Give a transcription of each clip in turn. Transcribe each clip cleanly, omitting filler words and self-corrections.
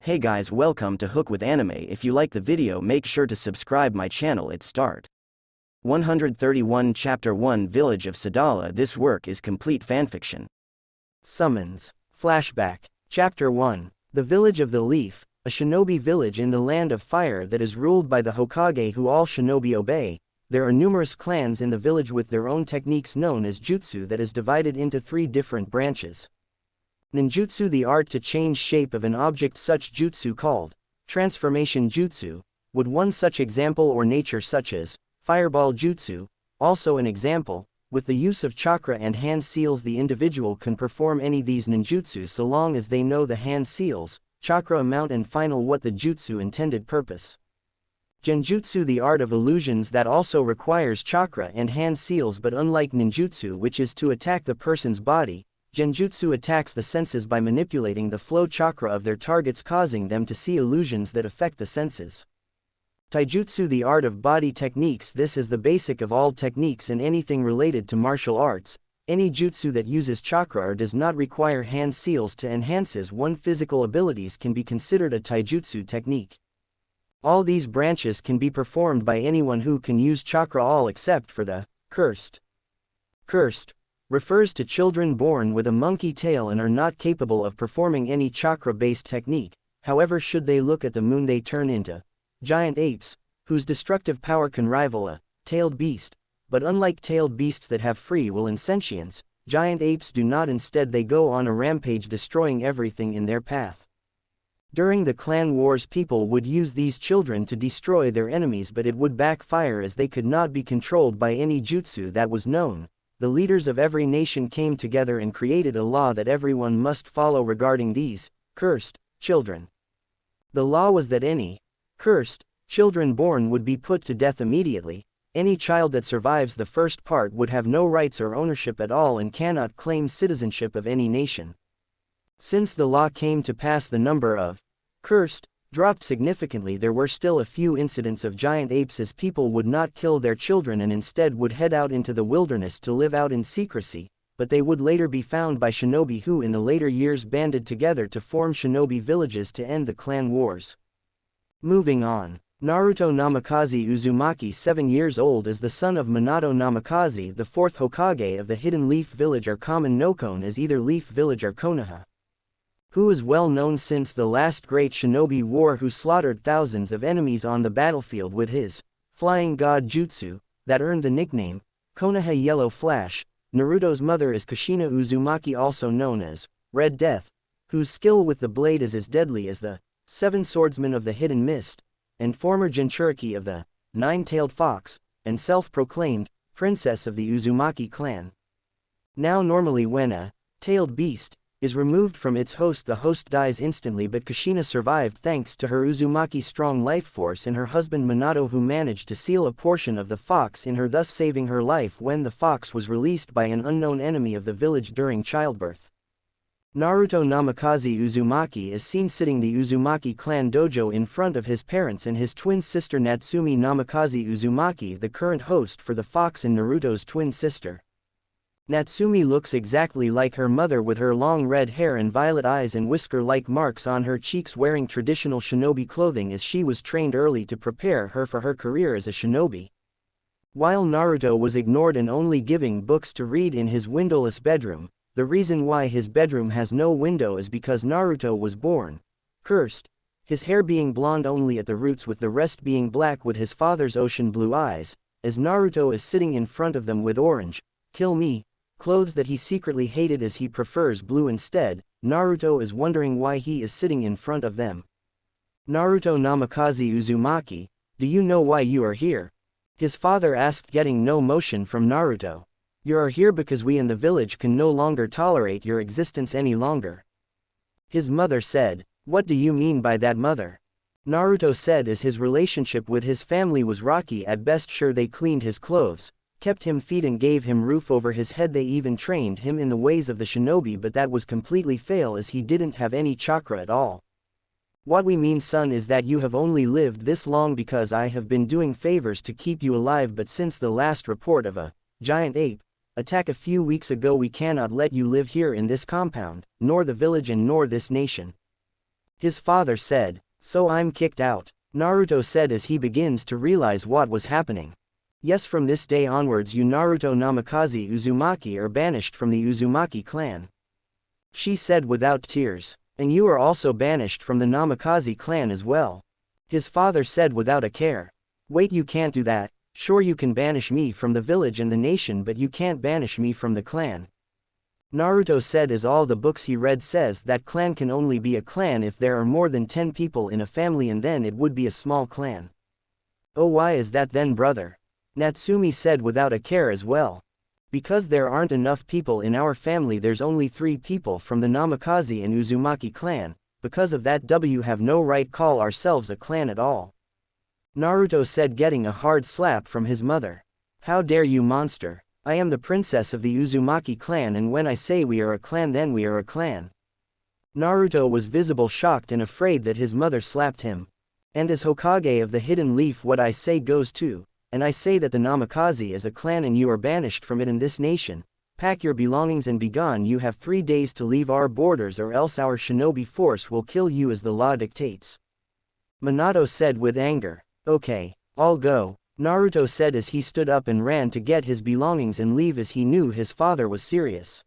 Hey guys, welcome to Hook with Anime. If you like the video, make sure to subscribe my channel. It start 131 Chapter 1 Village of Sadala. This work is complete fanfiction. Summons. Flashback. Chapter 1. The Village of the Leaf, a shinobi village in the Land of Fire that is ruled by the Hokage who all shinobi obey. There are numerous clans in the village with their own techniques known as jutsu that is divided into 3 different branches. Ninjutsu, the art to change shape of an object, such jutsu called transformation jutsu, would one such example, or nature such as fireball jutsu, also an example. With the use of chakra and hand seals, the individual can perform any these ninjutsu so long as they know the hand seals, chakra amount and final what the jutsu intended purpose. Genjutsu, the art of illusions that also requires chakra and hand seals, but unlike ninjutsu, which is to attack the person's body, genjutsu attacks the senses by manipulating the flow chakra of their targets, causing them to see illusions that affect the senses. Taijutsu, the art of body techniques. This is the basic of all techniques and anything related to martial arts. Any jutsu that uses chakra or does not require hand seals to enhances one's physical abilities can be considered a taijutsu technique. All these branches can be performed by anyone who can use chakra, all except for the cursed. Cursed refers to children born with a monkey tail and are not capable of performing any chakra-based technique. However, should they look at the moon, they turn into giant apes, whose destructive power can rival a tailed beast. But unlike tailed beasts that have free will and sentience, giant apes do not. Instead, they go on a rampage, destroying everything in their path. During the clan wars, people would use these children to destroy their enemies, but it would backfire as they could not be controlled by any jutsu that was known. The leaders of every nation came together and created a law that everyone must follow regarding these cursed children. The law was that any cursed children born would be put to death immediately. Any child that survives the first part would have no rights or ownership at all and cannot claim citizenship of any nation. Since the law came to pass, the number of cursed dropped significantly. There were still a few incidents of giant apes, as people would not kill their children and instead would head out into the wilderness to live out in secrecy, but they would later be found by shinobi who in the later years banded together to form shinobi villages to end the clan wars. Moving on. Naruto Namikaze Uzumaki, 7 years old, is the son of Minato Namikaze, the 4th Hokage of the Hidden Leaf Village, or common known as either Leaf Village or Konoha, who is well known since the last great shinobi war, who slaughtered thousands of enemies on the battlefield with his flying god jutsu, that earned the nickname Konoha Yellow Flash. Naruto's mother is Kushina Uzumaki, also known as Red Death, whose skill with the blade is as deadly as the 7 swordsmen of the Hidden Mist, and former Jinchuriki of the 9-tailed fox, and self-proclaimed princess of the Uzumaki clan. Now, normally when a tailed beast is removed from its host, the host dies instantly, but Kushina survived thanks to her Uzumaki's strong life force and her husband Minato, who managed to seal a portion of the fox in her, thus saving her life when the fox was released by an unknown enemy of the village during childbirth. Naruto Namikaze Uzumaki is seen sitting the Uzumaki clan dojo in front of his parents and his twin sister Natsumi Namikaze Uzumaki, the current host for the fox and Naruto's twin sister. Natsumi looks exactly like her mother, with her long red hair and violet eyes and whisker-like marks on her cheeks, wearing traditional shinobi clothing as she was trained early to prepare her for her career as a shinobi. While Naruto was ignored and only giving books to read in his windowless bedroom, the reason why his bedroom has no window is because Naruto was born cursed, his hair being blonde only at the roots with the rest being black, with his father's ocean blue eyes, as Naruto is sitting in front of them with orange, kill me, clothes that he secretly hated as he prefers blue instead. Naruto is wondering why he is sitting in front of them. Naruto Namikaze Uzumaki, do you know why you are here? His father asked, getting no motion from Naruto. You are here because we in the village can no longer tolerate your existence any longer. His mother said. What do you mean by that, mother? Naruto said, as his relationship with his family was rocky at best. Sure, they cleaned his clothes, kept him fed and gave him roof over his head. They even trained him in the ways of the shinobi, but that was completely fail as he didn't have any chakra at all. What we mean, son, is that you have only lived this long because I have been doing favors to keep you alive, but since the last report of a giant ape attack a few weeks ago, we cannot let you live here in this compound, nor the village and nor this nation. His father said, "So I'm kicked out," Naruto said as he begins to realize what was happening. "Yes, from this day onwards you Naruto Namikaze Uzumaki are banished from the Uzumaki clan," she said without tears. "And you are also banished from the Namikaze clan as well," his father said without a care. "Wait, you can't do that. Sure, you can banish me from the village and the nation, but you can't banish me from the clan," Naruto said, as all the books he read says that clan can only be a clan if there are more than 10 people in a family, and then it would be a small clan. "Oh, why is that then, brother?" Natsumi said without a care as well. "Because there aren't enough people in our family, there's only 3 people from the Namikaze and Uzumaki clan, because of that we have no right call ourselves a clan at all," Naruto said, getting a hard slap from his mother. "How dare you, monster! I am the princess of the Uzumaki clan, and when I say we are a clan, then we are a clan." Naruto was visible shocked and afraid that his mother slapped him. "And as Hokage of the Hidden Leaf, what I say goes too, and I say that the Namikaze is a clan and you are banished from it in this nation. Pack your belongings and be gone. You have 3 days to leave our borders, or else our shinobi force will kill you as the law dictates," Minato said with anger. "Okay, I'll go," Naruto said as he stood up and ran to get his belongings and leave, as he knew his father was serious.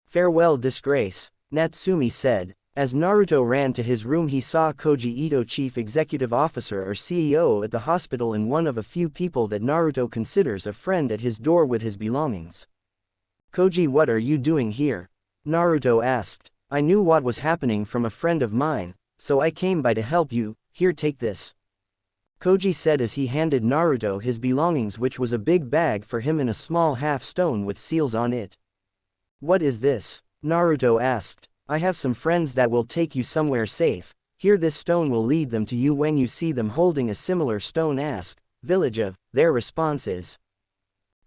"Farewell, disgrace," Natsumi said. As Naruto ran to his room, he saw Koji Ito, Chief Executive Officer or CEO at the hospital, and one of a few people that Naruto considers a friend, at his door with his belongings. "Koji, what are you doing here?" Naruto asked. "I knew what was happening from a friend of mine, so I came by to help you. Here, take this," Koji said as he handed Naruto his belongings, which was a big bag for him and a small half-stone with seals on it. "What is this?" Naruto asked. "I have some friends that will take you somewhere safe. Here, this stone will lead them to you. When you see them holding a similar stone, ask, 'Village of,' their response is."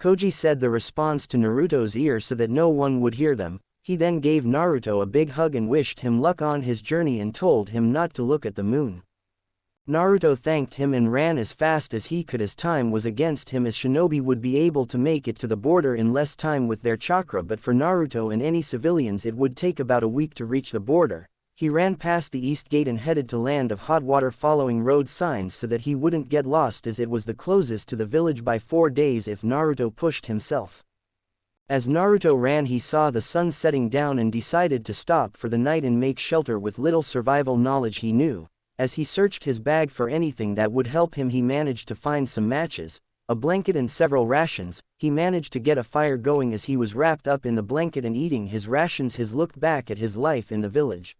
Koji said the response to Naruto's ear so that no one would hear them. He then gave Naruto a big hug and wished him luck on his journey and told him not to look at the moon. Naruto thanked him and ran as fast as he could, as time was against him, as shinobi would be able to make it to the border in less time with their chakra, but for Naruto and any civilians it would take about a week to reach the border. He ran past the east gate and headed to Land of Hot Water, following road signs so that he wouldn't get lost, as it was the closest to the village by 4 days if Naruto pushed himself. As Naruto ran, he saw the sun setting down and decided to stop for the night and make shelter with little survival knowledge he knew. As he searched his bag for anything that would help him, he managed to find some matches, a blanket and several rations. He managed to get a fire going as he was wrapped up in the blanket and eating his rations. He looked back at his life in the village.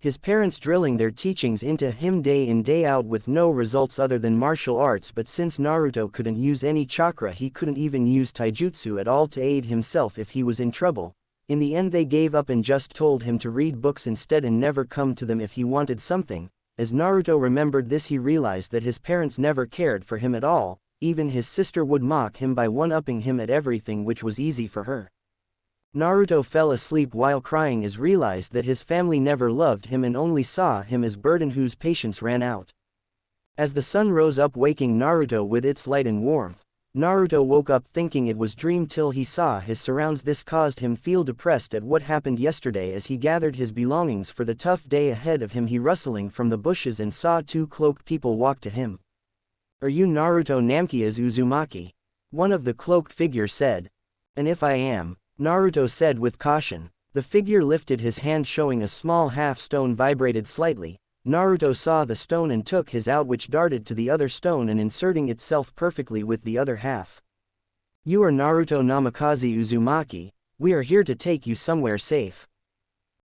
His parents drilling their teachings into him day in day out with no results other than martial arts, but since Naruto couldn't use any chakra, he couldn't even use taijutsu at all to aid himself if he was in trouble. In the end they gave up and just told him to read books instead and never come to them if he wanted something. As Naruto remembered this, he realized that his parents never cared for him at all. Even his sister would mock him by one-upping him at everything, which was easy for her. Naruto fell asleep while crying as realized that his family never loved him and only saw him as burden whose patience ran out. As the sun rose up, waking Naruto with its light and warmth, Naruto woke up thinking it was dream till he saw his surrounds. This caused him feel depressed at what happened yesterday. As he gathered his belongings for the tough day ahead of him, he rustling from the bushes and saw 2 cloaked people walk to him. "Are you Naruto Namikaze Uzumaki?" one of the cloaked figures said. "And if I am," Naruto said with caution. The figure lifted his hand, showing a small half-stone vibrated slightly. Naruto saw the stone and took his out, which darted to the other stone and inserting itself perfectly with the other half. "You are Naruto Namikaze Uzumaki. We are here to take you somewhere safe,"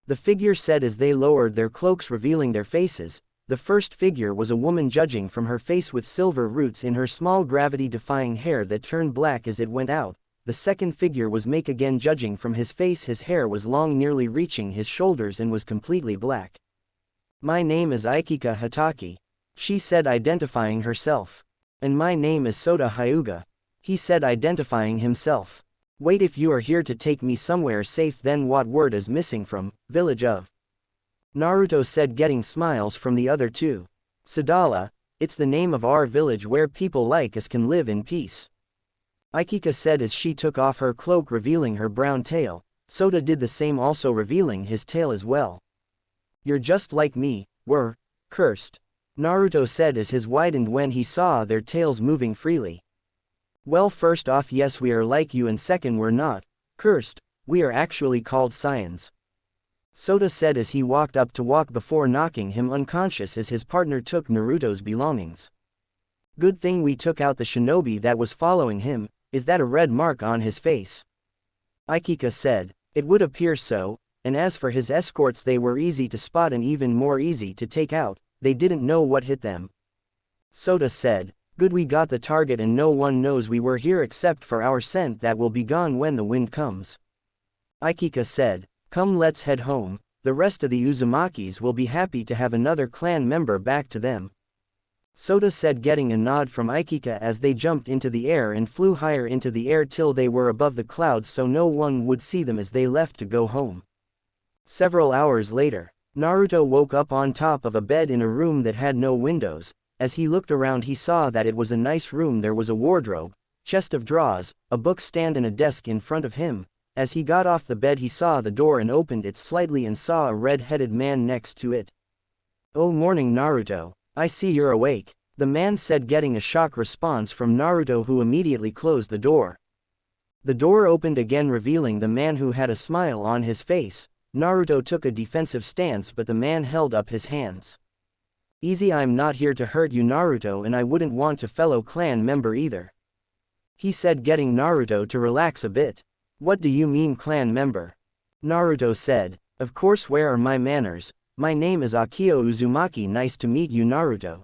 the figure said as they lowered their cloaks, revealing their faces. The first figure was a woman, judging from her face, with silver roots in her small gravity-defying hair that turned black as it went out. The second figure was Make, again judging from his face. His hair was long, nearly reaching his shoulders, and was completely black. "My name is Ikika Hataki," she said, identifying herself. "And my name is Sota Hyuga," he said, identifying himself. "Wait, if you are here to take me somewhere safe, then what word is missing from village of?" Naruto said, getting smiles from the other two. "Sadala, it's the name of our village where people like us can live in peace," Ikika said as she took off her cloak, revealing her brown tail. Sota did the same, also revealing his tail as well. "You're just like me," were cursed. Naruto said as his widened when he saw their tails moving freely. Well, first off, yes, we are like you, and second, we're not cursed, we are actually called Saiyans. Sota said as he walked up to walk before knocking him unconscious as his partner took Naruto's belongings. Good thing we took out the shinobi that was following him. Is that a red mark on his face? Ikika said. It would appear so, and as for his escorts, they were easy to spot and even more easy to take out, they didn't know what hit them. Sota said. Good, we got the target and no one knows we were here except for our scent that will be gone when the wind comes. Ikika said. Come, let's head home, the rest of the Uzumakis will be happy to have another clan member back to them. Sota said, getting a nod from Ikika as they jumped into the air and flew higher into the air till they were above the clouds so no one would see them as they left to go home. Several hours later, Naruto woke up on top of a bed in a room that had no windows. As he looked around, he saw that it was a nice room. There was a wardrobe, chest of drawers, a book stand and a desk in front of him. As he got off the bed, he saw the door and opened it slightly and saw a red-headed man next to it. Oh, morning, Naruto. I see you're awake, the man said, getting a shock response from Naruto, who immediately closed the door. The door opened again, revealing the man, who had a smile on his face. Naruto took a defensive stance, but the man held up his hands. Easy, I'm not here to hurt you, Naruto, and I wouldn't want a fellow clan member either, he said, getting Naruto to relax a bit. What do you mean, clan member? Naruto said. Of course, where are my manners? My name is Akio Uzumaki. Nice to meet you, Naruto.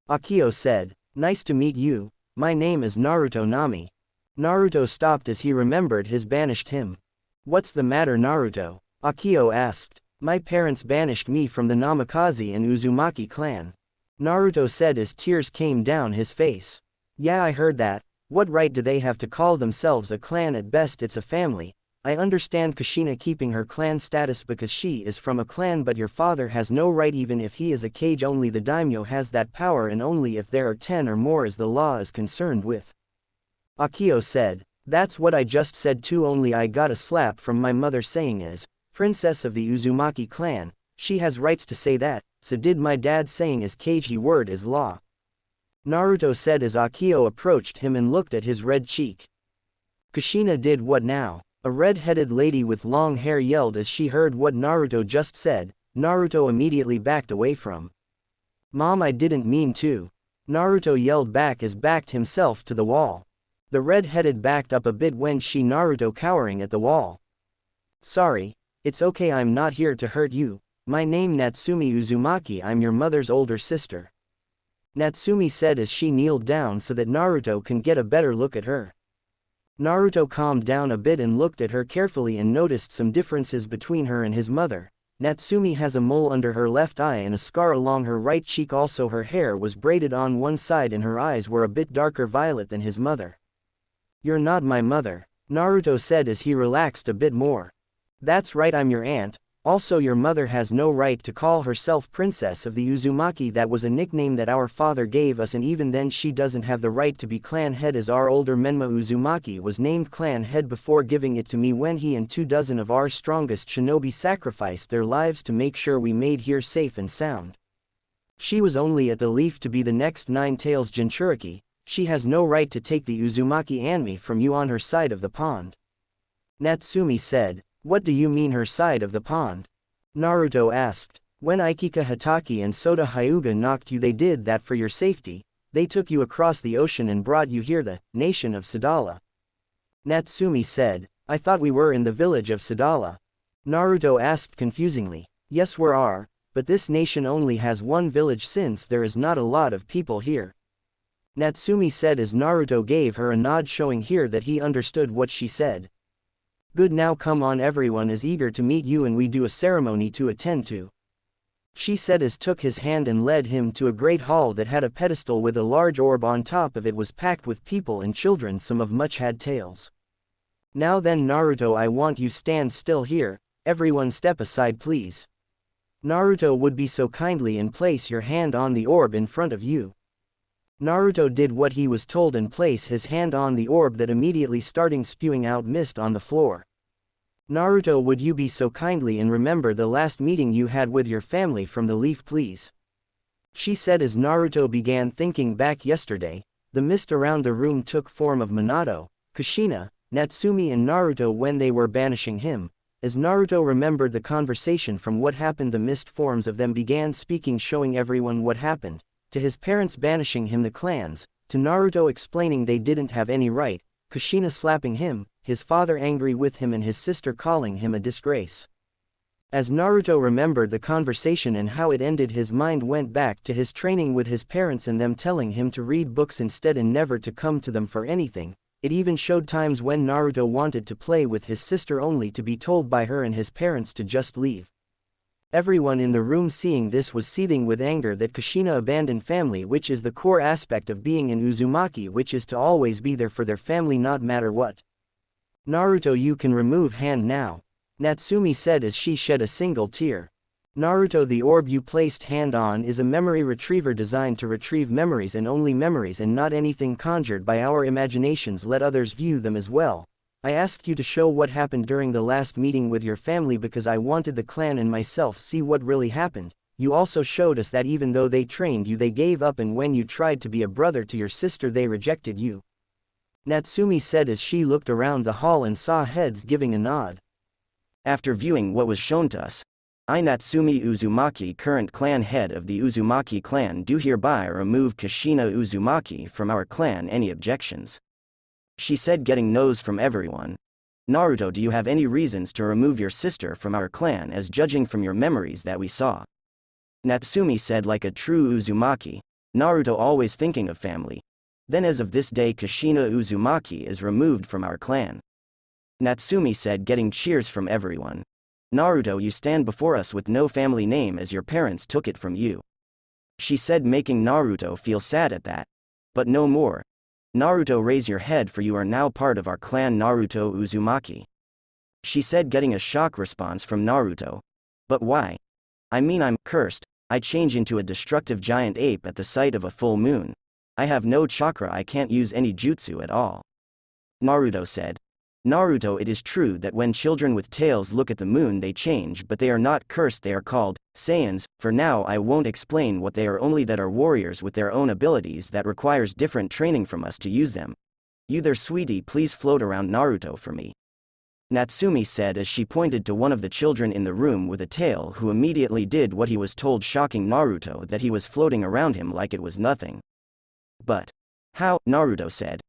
Akio said. Nice to meet you, my name is Naruto Nami. Naruto stopped as he remembered his banished him. What's the matter, Naruto? Akio asked. My parents banished me from the Namikaze and Uzumaki clan, Naruto said as tears came down his face. Yeah, I heard that. What right do they have to call themselves a clan? At best it's a family. I understand Kushina keeping her clan status because she is from a clan, but your father has no right, even if he is a Kage. Only the daimyo has that power, and only if there are 10 or more as the law is concerned with. Akio said. That's what I just said too, only I got a slap from my mother saying as princess of the Uzumaki clan, she has rights to say that, so did my dad saying as Kage word is law. Naruto said as Akio approached him and looked at his red cheek. Kushina did what now? A red-headed lady with long hair yelled as she heard what Naruto just said. Naruto immediately backed away from. Mom, I didn't mean to. Naruto yelled back as backed himself to the wall. The red-headed backed up a bit when she Naruto cowering at the wall. Sorry, it's okay, I'm not here to hurt you. My name Natsumi Uzumaki, I'm your mother's older sister. Natsumi said as she kneeled down so that Naruto can get a better look at her. Naruto calmed down a bit and looked at her carefully and noticed some differences between her and his mother. Natsumi has a mole under her left eye and a scar along her right cheek. Also, her hair was braided on one side and her eyes were a bit darker violet than his mother. You're not my mother, Naruto said as he relaxed a bit more. That's right, I'm your aunt. Also, your mother has no right to call herself Princess of the Uzumaki. That was a nickname that our father gave us, and even then she doesn't have the right to be clan head, as our older Menma Uzumaki was named clan head before giving it to me when he and 24 of our strongest shinobi sacrificed their lives to make sure we made here safe and sound. She was only at the leaf to be the next Nine Tails Jinchuriki. She has no right to take the Uzumaki and me from you on her side of the pond. Natsumi said. What do you mean her side of the pond? Naruto asked. When Ikika Hatake and Sota Hyuga knocked you, they did that for your safety. They took you across the ocean and brought you here, the nation of Sadala. Natsumi said. I thought we were in the village of Sadala. Naruto asked confusingly. Yes, we are, but this nation only has one village since there is not a lot of people here. Natsumi said as Naruto gave her a nod showing here that he understood what she said. Good, now come on, everyone is eager to meet you and we do a ceremony to attend to, she said as took his hand and led him to a great hall that had a pedestal with a large orb on top of it. Was packed with people and children, some of much had tails. Now then, Naruto, I want you stand still here, everyone step aside please. Naruto would be so kindly and place your hand on the orb in front of you. Naruto did what he was told and place his hand on the orb that immediately starting spewing out mist on the floor. Naruto, would you be so kindly and remember the last meeting you had with your family from the leaf, please? She said as Naruto began thinking back yesterday. The mist around the room took form of Minato, Kushina, Natsumi and Naruto when they were banishing him. As Naruto remembered the conversation from what happened, the mist forms of them began speaking, showing everyone what happened, to his parents banishing him, the clans, to Naruto explaining they didn't have any right, Kushina slapping him, his father angry with him and his sister calling him a disgrace. As Naruto remembered the conversation and how it ended, his mind went back to his training with his parents and them telling him to read books instead and never to come to them for anything. It even showed times when Naruto wanted to play with his sister only to be told by her and his parents to just leave. Everyone in the room seeing this was seething with anger that Kushina abandoned family, which is the core aspect of being an Uzumaki, which is to always be there for their family not matter what. Naruto, you can remove hand now, Natsumi said as she shed a single tear. Naruto, the orb you placed hand on is a memory retriever designed to retrieve memories and only memories and not anything conjured by our imaginations. Let others view them as well. I asked you to show what happened during the last meeting with your family because I wanted the clan and myself see what really happened. You also showed us that even though they trained you, they gave up, and when you tried to be a brother to your sister, they rejected you. Natsumi said as she looked around the hall and saw heads giving a nod. After viewing what was shown to us, I, Natsumi Uzumaki, current clan head of the Uzumaki clan, do hereby remove Kushina Uzumaki from our clan. Any objections? She said, getting no's from everyone. Naruto, do you have any reasons to remove your sister from our clan, as judging from your memories that we saw? Natsumi said, like a true Uzumaki, Naruto always thinking of family. Then as of this day, Kushina Uzumaki is removed from our clan. Natsumi said, getting cheers from everyone. Naruto, you stand before us with no family name as your parents took it from you. She said, making Naruto feel sad at that. But no more. Naruto, raise your head, for you are now part of our clan, Naruto Uzumaki. She said, getting a shock response from Naruto. But why? I mean, I'm cursed. I change into a destructive giant ape at the sight of a full moon. I have no chakra, I can't use any jutsu at all. Naruto said. Naruto, it is true that when children with tails look at the moon they change, but they are not cursed, they are called Saiyans. For now I won't explain what they are, only that are warriors with their own abilities that requires different training from us to use them. You there, sweetie, please float around Naruto for me. Natsumi said as she pointed to one of the children in the room with a tail, who immediately did what he was told, shocking Naruto that he was floating around him like it was nothing. But how? Naruto said.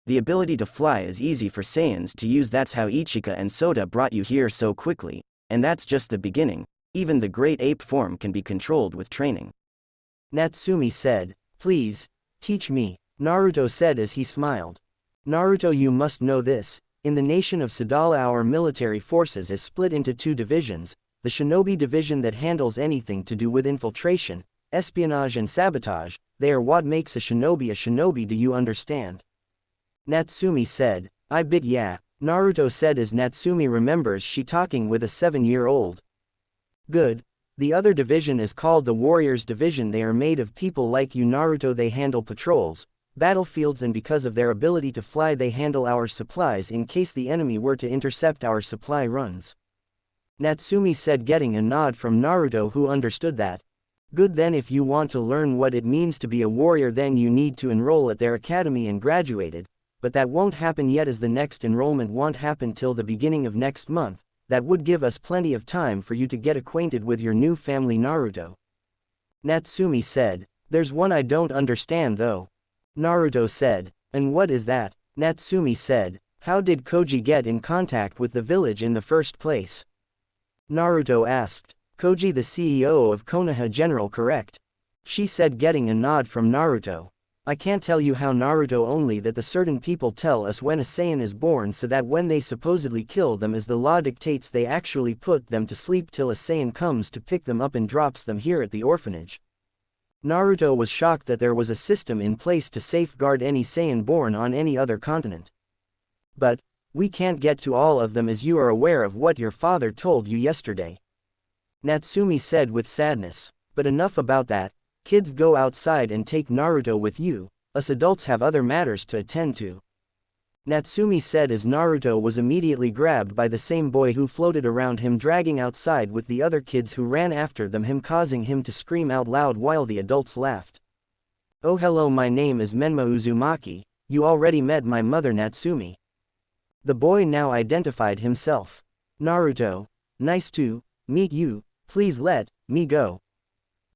The ability to fly is easy for Saiyans to use, that's how Ichika and Sota brought you here so quickly, and that's just the beginning. Even the great ape form can be controlled with training. Natsumi said, please, teach me, Naruto said as he smiled. Naruto, you must know this. In the nation of Sadala, our military forces is split into two divisions, the shinobi division that handles anything to do with infiltration, espionage and sabotage. They are what makes a shinobi, do you understand? Natsumi said, I bet yeah, Naruto said as Natsumi remembers she talking with a 7-year-old. Good. The other division is called the Warriors Division. They are made of people like you, Naruto. They handle patrols, battlefields, and because of their ability to fly they handle our supplies in case the enemy were to intercept our supply runs. Natsumi said, getting a nod from Naruto, who understood that. Good, then if you want to learn what it means to be a warrior, then you need to enroll at their academy and graduated. But that won't happen yet, as the next enrollment won't happen till the beginning of next month. That would give us plenty of time for you to get acquainted with your new family, Naruto. Natsumi said, there's one I don't understand though. Naruto said, and what is that? Natsumi said, how did Koji get in contact with the village in the first place? Naruto asked, Koji, the CEO of Konoha General, correct? She said, getting a nod from Naruto. I can't tell you how, Naruto, only that the certain people tell us when a Saiyan is born, so that when they supposedly kill them as the law dictates, they actually put them to sleep till a Saiyan comes to pick them up and drops them here at the orphanage. Naruto was shocked that there was a system in place to safeguard any Saiyan born on any other continent. But we can't get to all of them, as you are aware of what your father told you yesterday. Natsumi said with sadness. But enough about that. Kids, go outside and take Naruto with you, us adults have other matters to attend to. Natsumi said as Naruto was immediately grabbed by the same boy who floated around him, dragging outside with the other kids who ran after them, him causing him to scream out loud while the adults laughed. "Oh hello, my name is Menma Uzumaki, you already met my mother Natsumi." The boy now identified himself. "Naruto, nice to meet you, please let me go."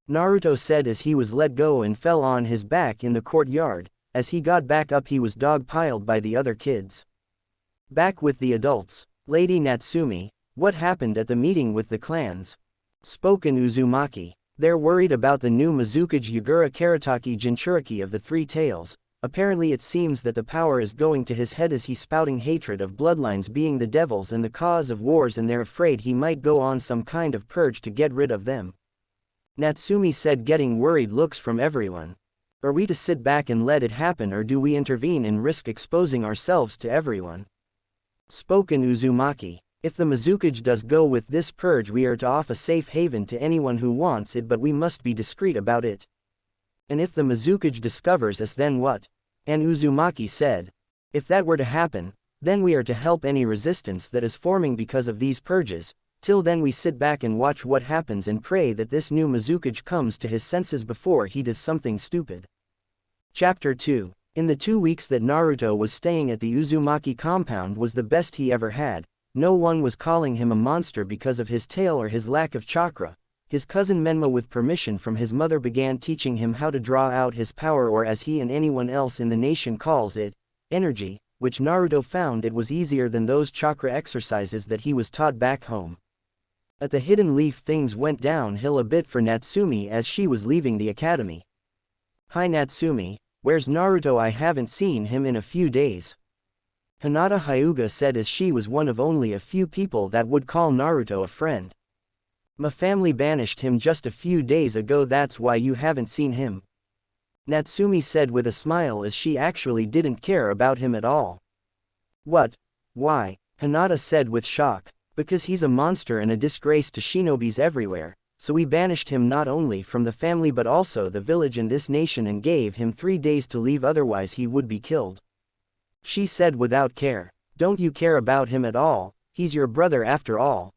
Naruto said as he was let go and fell on his back in the courtyard. As he got back up, he was dog-piled by the other kids. Back with the adults. "Lady Natsumi, what happened at the meeting with the clans?" Spoken Uzumaki. "They're worried about the new Mizukage Yagura Karataki Jinchuriki of the Three Tails. Apparently it seems that the power is going to his head as he's spouting hatred of bloodlines being the devils and the cause of wars, and they're afraid he might go on some kind of purge to get rid of them." Natsumi said, getting worried looks from everyone. "Are we to sit back and let it happen, or do we intervene and risk exposing ourselves to everyone?" Spoken Uzumaki. "If the Mizukage does go with this purge, we are to offer a safe haven to anyone who wants it, but we must be discreet about it." "And if the Mizukage discovers us, then what?" And Uzumaki said, "If that were to happen, then we are to help any resistance that is forming because of these purges. Till then we sit back and watch what happens and pray that this new Mizukage comes to his senses before he does something stupid." Chapter 2. In the 2 weeks that Naruto was staying at the Uzumaki compound was the best he ever had. No one was calling him a monster because of his tail or his lack of chakra. His cousin Menma, with permission from his mother, began teaching him how to draw out his power, or as he and anyone else in the nation calls it, energy, which Naruto found it was easier than those chakra exercises that he was taught back home. At the Hidden Leaf, things went downhill a bit for Natsumi as she was leaving the academy. "Hi Natsumi, where's Naruto? I haven't seen him in a few days." Hinata Hyuga said as she was one of only a few people that would call Naruto a friend. "My family banished him just a few days ago, that's why you haven't seen him," Natsumi said with a smile as she actually didn't care about him at all. "What? Why?" Hinata said with shock. "Because he's a monster and a disgrace to shinobis everywhere, so we banished him not only from the family but also the village and this nation, and gave him 3 days to leave, otherwise he would be killed," she said without care. "Don't you care about him at all? He's your brother after all."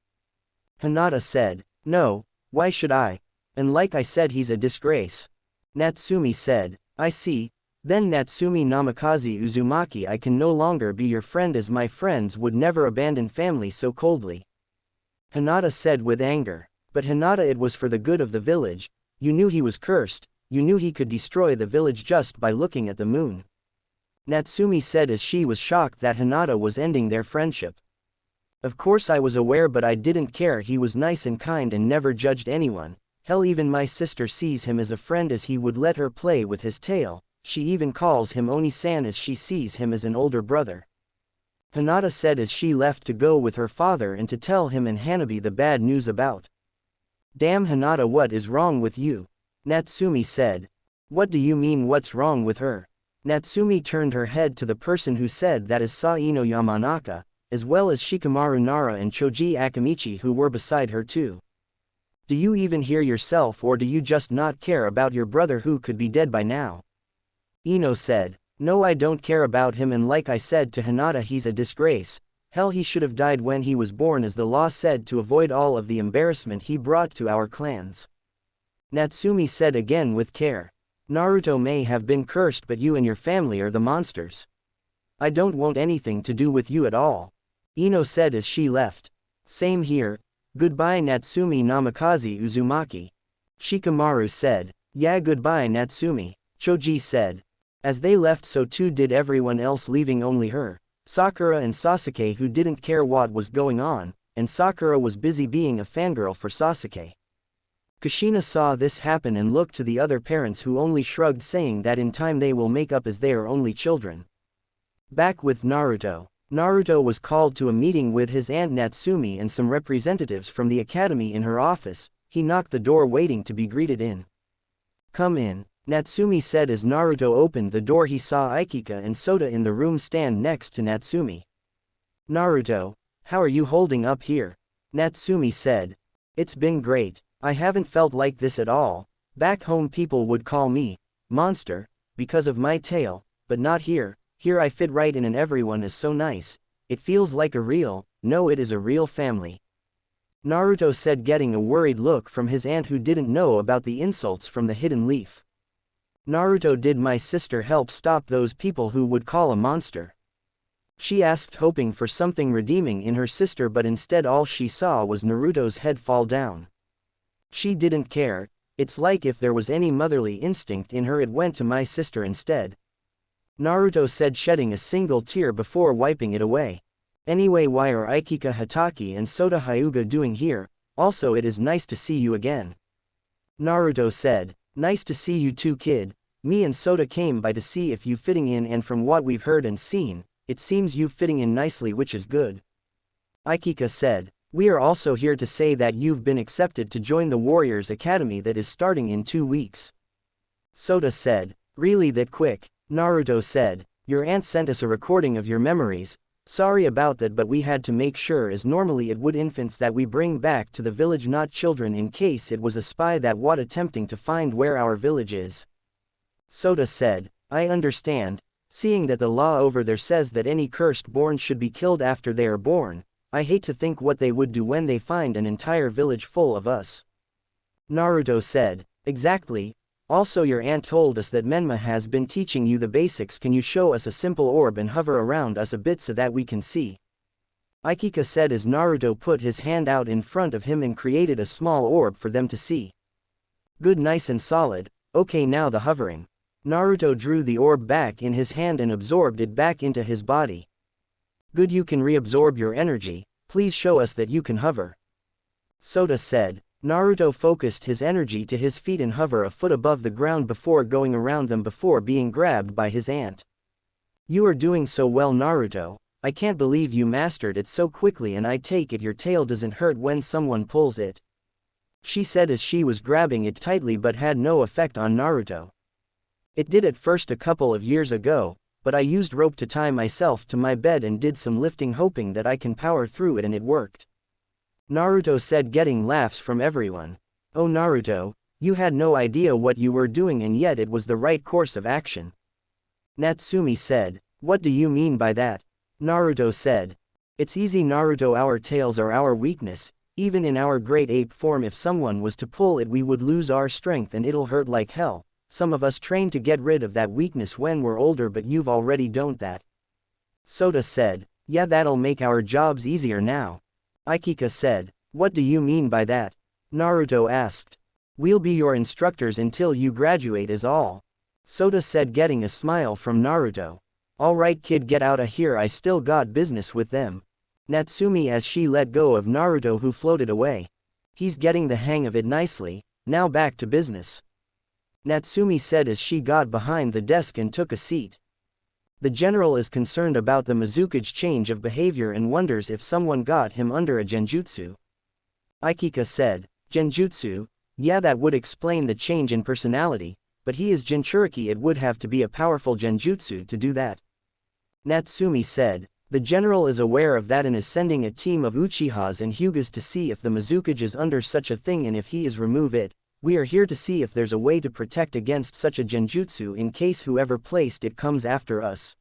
Hinata said. "No, why should I? And like I said, he's a disgrace." Natsumi said. "I see. Then Natsumi Namikaze Uzumaki, I can no longer be your friend, as my friends would never abandon family so coldly," Hinata said with anger. "But Hinata, it was for the good of the village. You knew he was cursed, you knew he could destroy the village just by looking at the moon," Natsumi said as she was shocked that Hinata was ending their friendship. "Of course I was aware, but I didn't care. He was nice and kind and never judged anyone. Hell, even my sister sees him as a friend, as he would let her play with his tail. She even calls him Oni-san as she sees him as an older brother," Hinata said as she left to go with her father and to tell him and Hanabi the bad news about. "Damn Hinata, what is wrong with you?" Natsumi said. "What do you mean, what's wrong with her?" Natsumi turned her head to the person who said that as Saino Yamanaka, as well as Shikamaru Nara and Choji Akamichi, who were beside her too. "Do you even hear yourself, or do you just not care about your brother who could be dead by now?" Ino said. "No, I don't care about him, and like I said to Hinata, he's a disgrace. Hell, he should have died when he was born, as the law said, to avoid all of the embarrassment he brought to our clans," Natsumi said again with care. "Naruto may have been cursed, but you and your family are the monsters. I don't want anything to do with you at all," Ino said as she left. "Same here. Goodbye Natsumi Namikaze Uzumaki," Shikamaru said. "Yeah, goodbye Natsumi," Choji said. As they left, so too did everyone else, leaving only her, Sakura and Sasuke, who didn't care what was going on, and Sakura was busy being a fangirl for Sasuke. Kushina saw this happen and looked to the other parents, who only shrugged, saying that in time they will make up, as they are only children. Back with Naruto. Naruto was called to a meeting with his aunt Natsumi and some representatives from the academy in her office. He knocked the door, waiting to be greeted in. "Come in," Natsumi said as Naruto opened the door. He saw Aikika and Sota in the room stand next to Natsumi. "Naruto, how are you holding up here?" Natsumi said. "It's been great. I haven't felt like this at all. Back home people would call me monster because of my tail, but not here. Here I fit right in and everyone is so nice. It feels like a real, no, it is a real family. Naruto said, getting a worried look from his aunt who didn't know about the insults from the hidden leaf. Naruto, did my sister help stop those people who would call a monster? She asked, hoping for something redeeming in her sister, but instead all she saw was Naruto's head fall down. She didn't care. It's like if there was any motherly instinct in her, it went to my sister instead. Naruto said, shedding a single tear before wiping it away. Anyway, why are Ikika Hatake and Sota Hyuga doing here? Also, it is nice to see you again. Naruto said, nice to see you too, kid. Me and Sota came by to see if you fitting in, and from what we've heard and seen, it seems you fitting in nicely, which is good. Ikika said, we are also here to say that you've been accepted to join the Warriors Academy that is starting in 2 weeks. Sota said, really that quick? Naruto said, your aunt sent us a recording of your memories. Sorry about that, but we had to make sure, as normally it would infants that we bring back to the village, not children, in case it was a spy that was attempting to find where our village is. Sota said, I understand. Seeing that the law over there says that any cursed born should be killed after they are born, I hate to think what they would do when they find an entire village full of us. Naruto said, exactly. Also, your aunt told us that Menma has been teaching you the basics. Can you show us a simple orb and hover around us a bit so that we can see? Ikika said as Naruto put his hand out in front of him and created a small orb for them to see. Good, nice and solid. Okay, now the hovering. Naruto drew the orb back in his hand and absorbed it back into his body. Good, you can reabsorb your energy. Please show us that you can hover. Sota said. Naruto focused his energy to his feet and hover a foot above the ground before going around them before being grabbed by his aunt. You are doing so well, Naruto. I can't believe you mastered it so quickly, and I take it your tail doesn't hurt when someone pulls it. She said as she was grabbing it tightly, but had no effect on Naruto. It did at first a couple of years ago, but I used rope to tie myself to my bed and did some lifting hoping that I can power through it, and it worked. Naruto said, getting laughs from everyone. Oh Naruto, you had no idea what you were doing, and yet it was the right course of action. Natsumi said, what do you mean by that? Naruto said, it's easy Naruto, our tails are our weakness. Even in our great ape form, if someone was to pull it we would lose our strength and it'll hurt like hell. Some of us train to get rid of that weakness when we're older, but you've already done that. Sota said, yeah, that'll make our jobs easier now. Ikika said, what do you mean by that? Naruto asked. We'll be your instructors until you graduate is all. Sota said, getting a smile from Naruto. Alright kid, get outta here, I still got business with them. Natsumi as she let go of Naruto, who floated away. He's getting the hang of it nicely, now back to business. Natsumi said as she got behind the desk and took a seat. The general is concerned about the Mizuki's change of behavior and wonders if someone got him under a genjutsu. Ikika said, genjutsu? Yeah, that would explain the change in personality, but he is Jinchuriki, it would have to be a powerful genjutsu to do that. Natsumi said, the general is aware of that and is sending a team of Uchihas and Hyugas to see if the Mizuki is under such a thing, and if he is, remove it. We are here to see if there's a way to protect against such a genjutsu in case whoever placed it comes after us.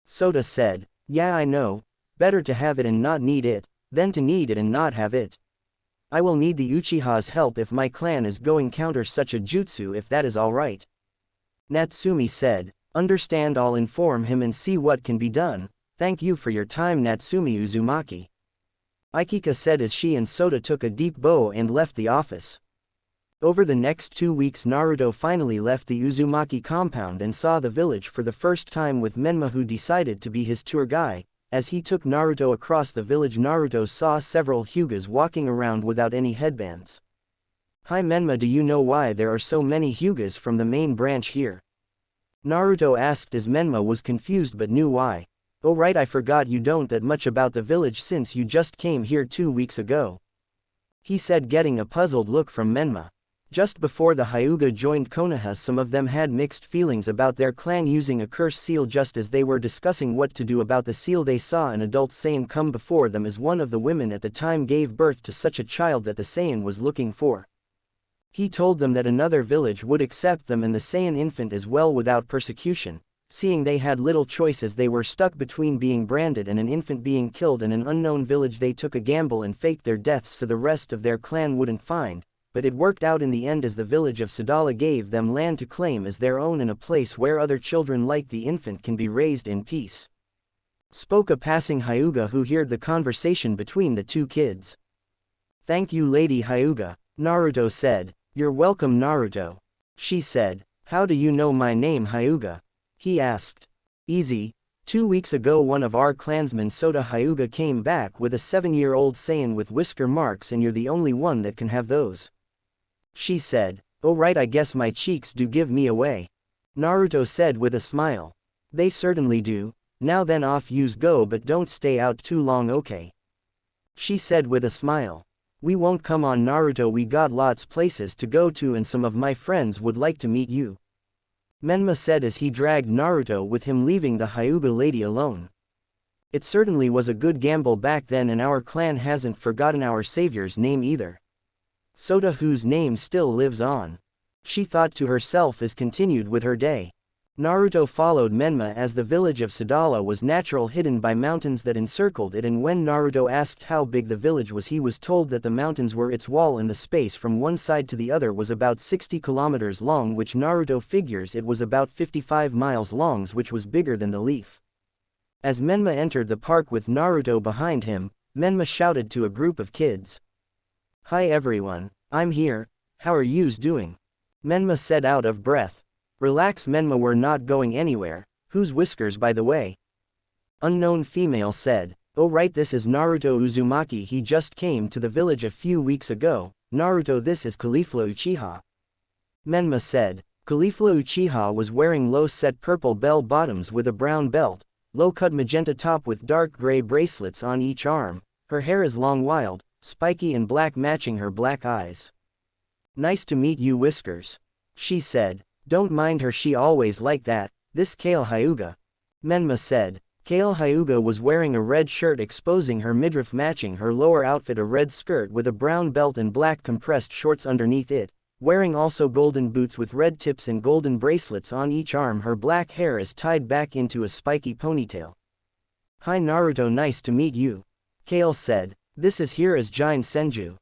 Sota said, yeah, I know. Better to have it and not need it, than to need it and not have it. I will need the Uchiha's help if my clan is going counter such a jutsu, if that is alright. Natsumi said, understand, I'll inform him and see what can be done. Thank you for your time, Natsumi Uzumaki. Ikika said as she and Sota took a deep bow and left the office. Over the next 2 weeks, Naruto finally left the Uzumaki compound and saw the village for the first time with Menma, who decided to be his tour guide. As he took Naruto across the village, Naruto saw several Hyugas walking around without any headbands. Hi Menma, do you know why there are so many Hyugas from the main branch here? Naruto asked as Menma was confused but knew why. Oh right, I forgot you don't that much about the village since you just came here 2 weeks ago. He said, getting a puzzled look from Menma. Just before the Hyuga joined Konoha, some of them had mixed feelings about their clan using a curse seal. Just as they were discussing what to do about the seal, they saw an adult Saiyan come before them, as one of the women at the time gave birth to such a child that the Saiyan was looking for. He told them that another village would accept them and the Saiyan infant as well without persecution. Seeing they had little choice as they were stuck between being branded and an infant being killed in an unknown village, they took a gamble and faked their deaths so the rest of their clan wouldn't find, but it worked out in the end as the village of Sadala gave them land to claim as their own in a place where other children like the infant can be raised in peace. Spoke a passing Hyuga who heard the conversation between the two kids. Thank you Lady Hyuga, Naruto said. You're welcome Naruto. She said. How do you know my name Hyuga? He asked. Easy. 2 weeks ago one of our clansmen Sota Hyuga came back with a 7-year-old Saiyan with whisker marks and you're the only one that can have those. She said. Oh right, I guess my cheeks do give me away. Naruto said with a smile. They certainly do. Now then off yous go but don't stay out too long okay? She said with a smile. We won't come on Naruto, we got lots places to go to and some of my friends would like to meet you. Menma said as he dragged Naruto with him, leaving the Hyuga lady alone. It certainly was a good gamble back then and our clan hasn't forgotten our savior's name either. Sota whose name still lives on. She thought to herself as continued with her day. Naruto followed Menma as the village of Sadala was natural hidden by mountains that encircled it, and when Naruto asked how big the village was he was told that the mountains were its wall and the space from one side to the other was about 60 kilometers long, which Naruto figures it was about 55 miles long, which was bigger than the leaf. As Menma entered the park with Naruto behind him, Menma shouted to a group of kids. Hi everyone, I'm here, how are yous doing? Menma said out of breath. Relax Menma, we're not going anywhere. Whose whiskers by the way? Unknown female said. Oh right, this is Naruto Uzumaki, he just came to the village a few weeks ago. Naruto, this is Caulifla Uchiha. Menma said. Caulifla Uchiha was wearing low-set purple bell bottoms with a brown belt, low-cut magenta top with dark gray bracelets on each arm. Her hair is long, wild, spiky and black, matching her black eyes. Nice to meet you Whiskers. She said. Don't mind her, she always like that. This Kale Hyuga. Menma said. Kale Hyuga was wearing a red shirt exposing her midriff, matching her lower outfit a red skirt with a brown belt and black compressed shorts underneath it, wearing also golden boots with red tips and golden bracelets on each arm. Her black hair is tied back into a spiky ponytail. Hi Naruto, nice to meet you. Kale said. This is here as Jin Senju.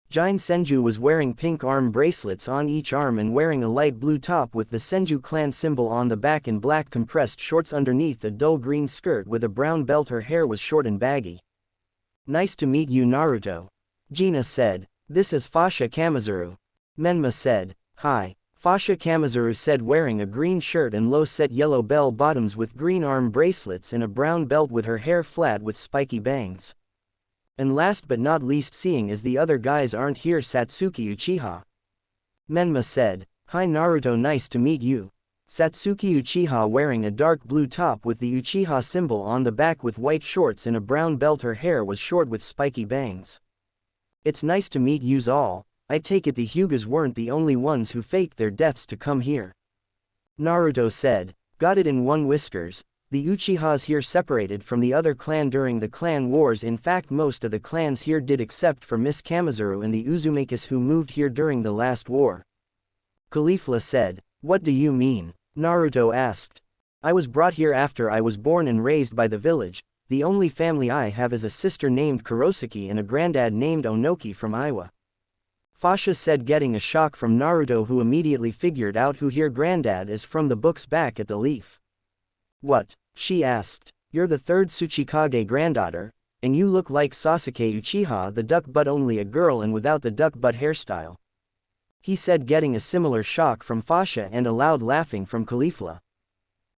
Jin Senju was wearing pink arm bracelets on each arm and wearing a light blue top with the Senju clan symbol on the back and black compressed shorts underneath a dull green skirt with a brown belt. Her hair was short and baggy. Nice to meet you Naruto. Gina said. This is Fasha Kamizuru. Menma said. Hi. Fasha Kamizuru said, wearing a green shirt and low-set yellow bell bottoms with green arm bracelets and a brown belt with her hair flat with spiky bangs. And last but not least, seeing as the other guys aren't here, Satsuki Uchiha. Menma said. Hi Naruto, nice to meet you. Satsuki Uchiha wearing a dark blue top with the Uchiha symbol on the back with white shorts and a brown belt. Her hair was short with spiky bangs. It's nice to meet yous all. I take it the Hyugas weren't the only ones who faked their deaths to come here. Naruto said. Got it in one Whiskers. The Uchihas here separated from the other clan during the clan wars. In fact, most of the clans here did except for Miss Kamizuru and the Uzumakis who moved here during the last war. Caulifla said. What do you mean? Naruto asked. I was brought here after I was born and raised by the village. The only family I have is a sister named Kurosaki and a granddad named Onoki from Iowa. Fasha said, getting a shock from Naruto, who immediately figured out who here granddad is from the books back at the leaf. What? She asked. You're the third Tsuchikage granddaughter, and you look like Sasuke Uchiha the duck butt, only a girl and without the duck butt hairstyle. He said, getting a similar shock from Fasha and a loud laughing from Caulifla.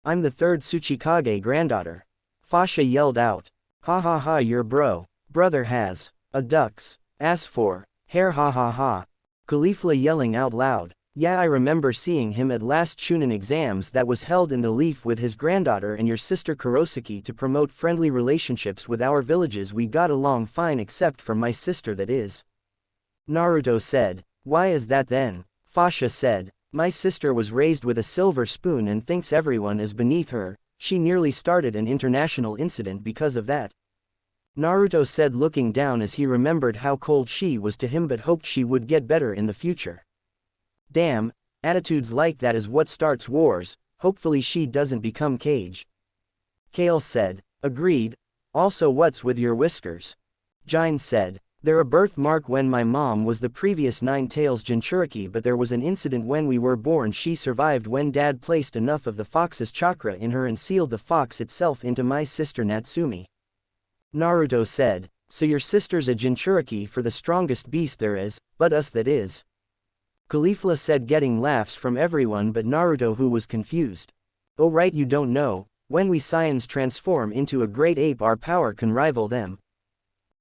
I'm the third Tsuchikage granddaughter. Fasha yelled out. Ha ha ha, your brother has a duck's ass for hair, ha ha ha. Caulifla yelling out loud. Yeah, I remember seeing him at last Chunin exams that was held in the leaf with his granddaughter and your sister Kurosaki to promote friendly relationships with our villages. We got along fine except for my sister, that is. Naruto said. Why is that then? Fasha said. My sister was raised with a silver spoon and thinks everyone is beneath her. She nearly started an international incident because of that. Naruto said, looking down as he remembered how cold she was to him but hoped she would get better in the future. Damn, attitudes like that is what starts wars. Hopefully she doesn't become Cage. Kale said, agreed. Also what's with your whiskers? Jine said, they're a birthmark when my mom was the previous Nine-Tails Jinchuriki, but there was an incident when we were born. She survived when dad placed enough of the fox's chakra in her and sealed the fox itself into my sister Natsumi. Naruto said, so your sister's a Jinchuriki for the strongest beast there is, but us that is. Caulifla said, getting laughs from everyone but Naruto, who was confused. Oh right, you don't know, when we Saiyans transform into a great ape our power can rival them.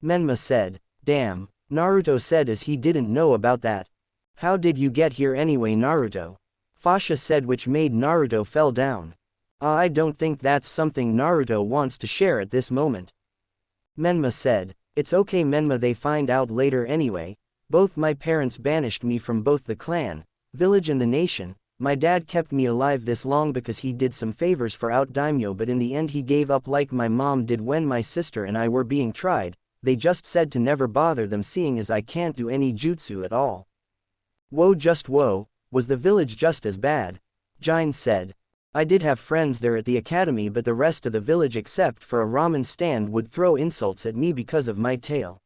Menma said, damn, Naruto said as he didn't know about that. How did you get here anyway, Naruto? Fasha said, which made Naruto fell down. I don't think that's something Naruto wants to share at this moment. Menma said, it's okay Menma, they find out later anyway. Both my parents banished me from both the clan, village and the nation. My dad kept me alive this long because he did some favors for out daimyo, but in the end he gave up like my mom did when my sister and I were being tried. They just said to never bother them seeing as I can't do any jutsu at all. Whoa, just whoa, was the village just as bad? Jine said. I did have friends there at the academy, but the rest of the village except for a ramen stand would throw insults at me because of my tail.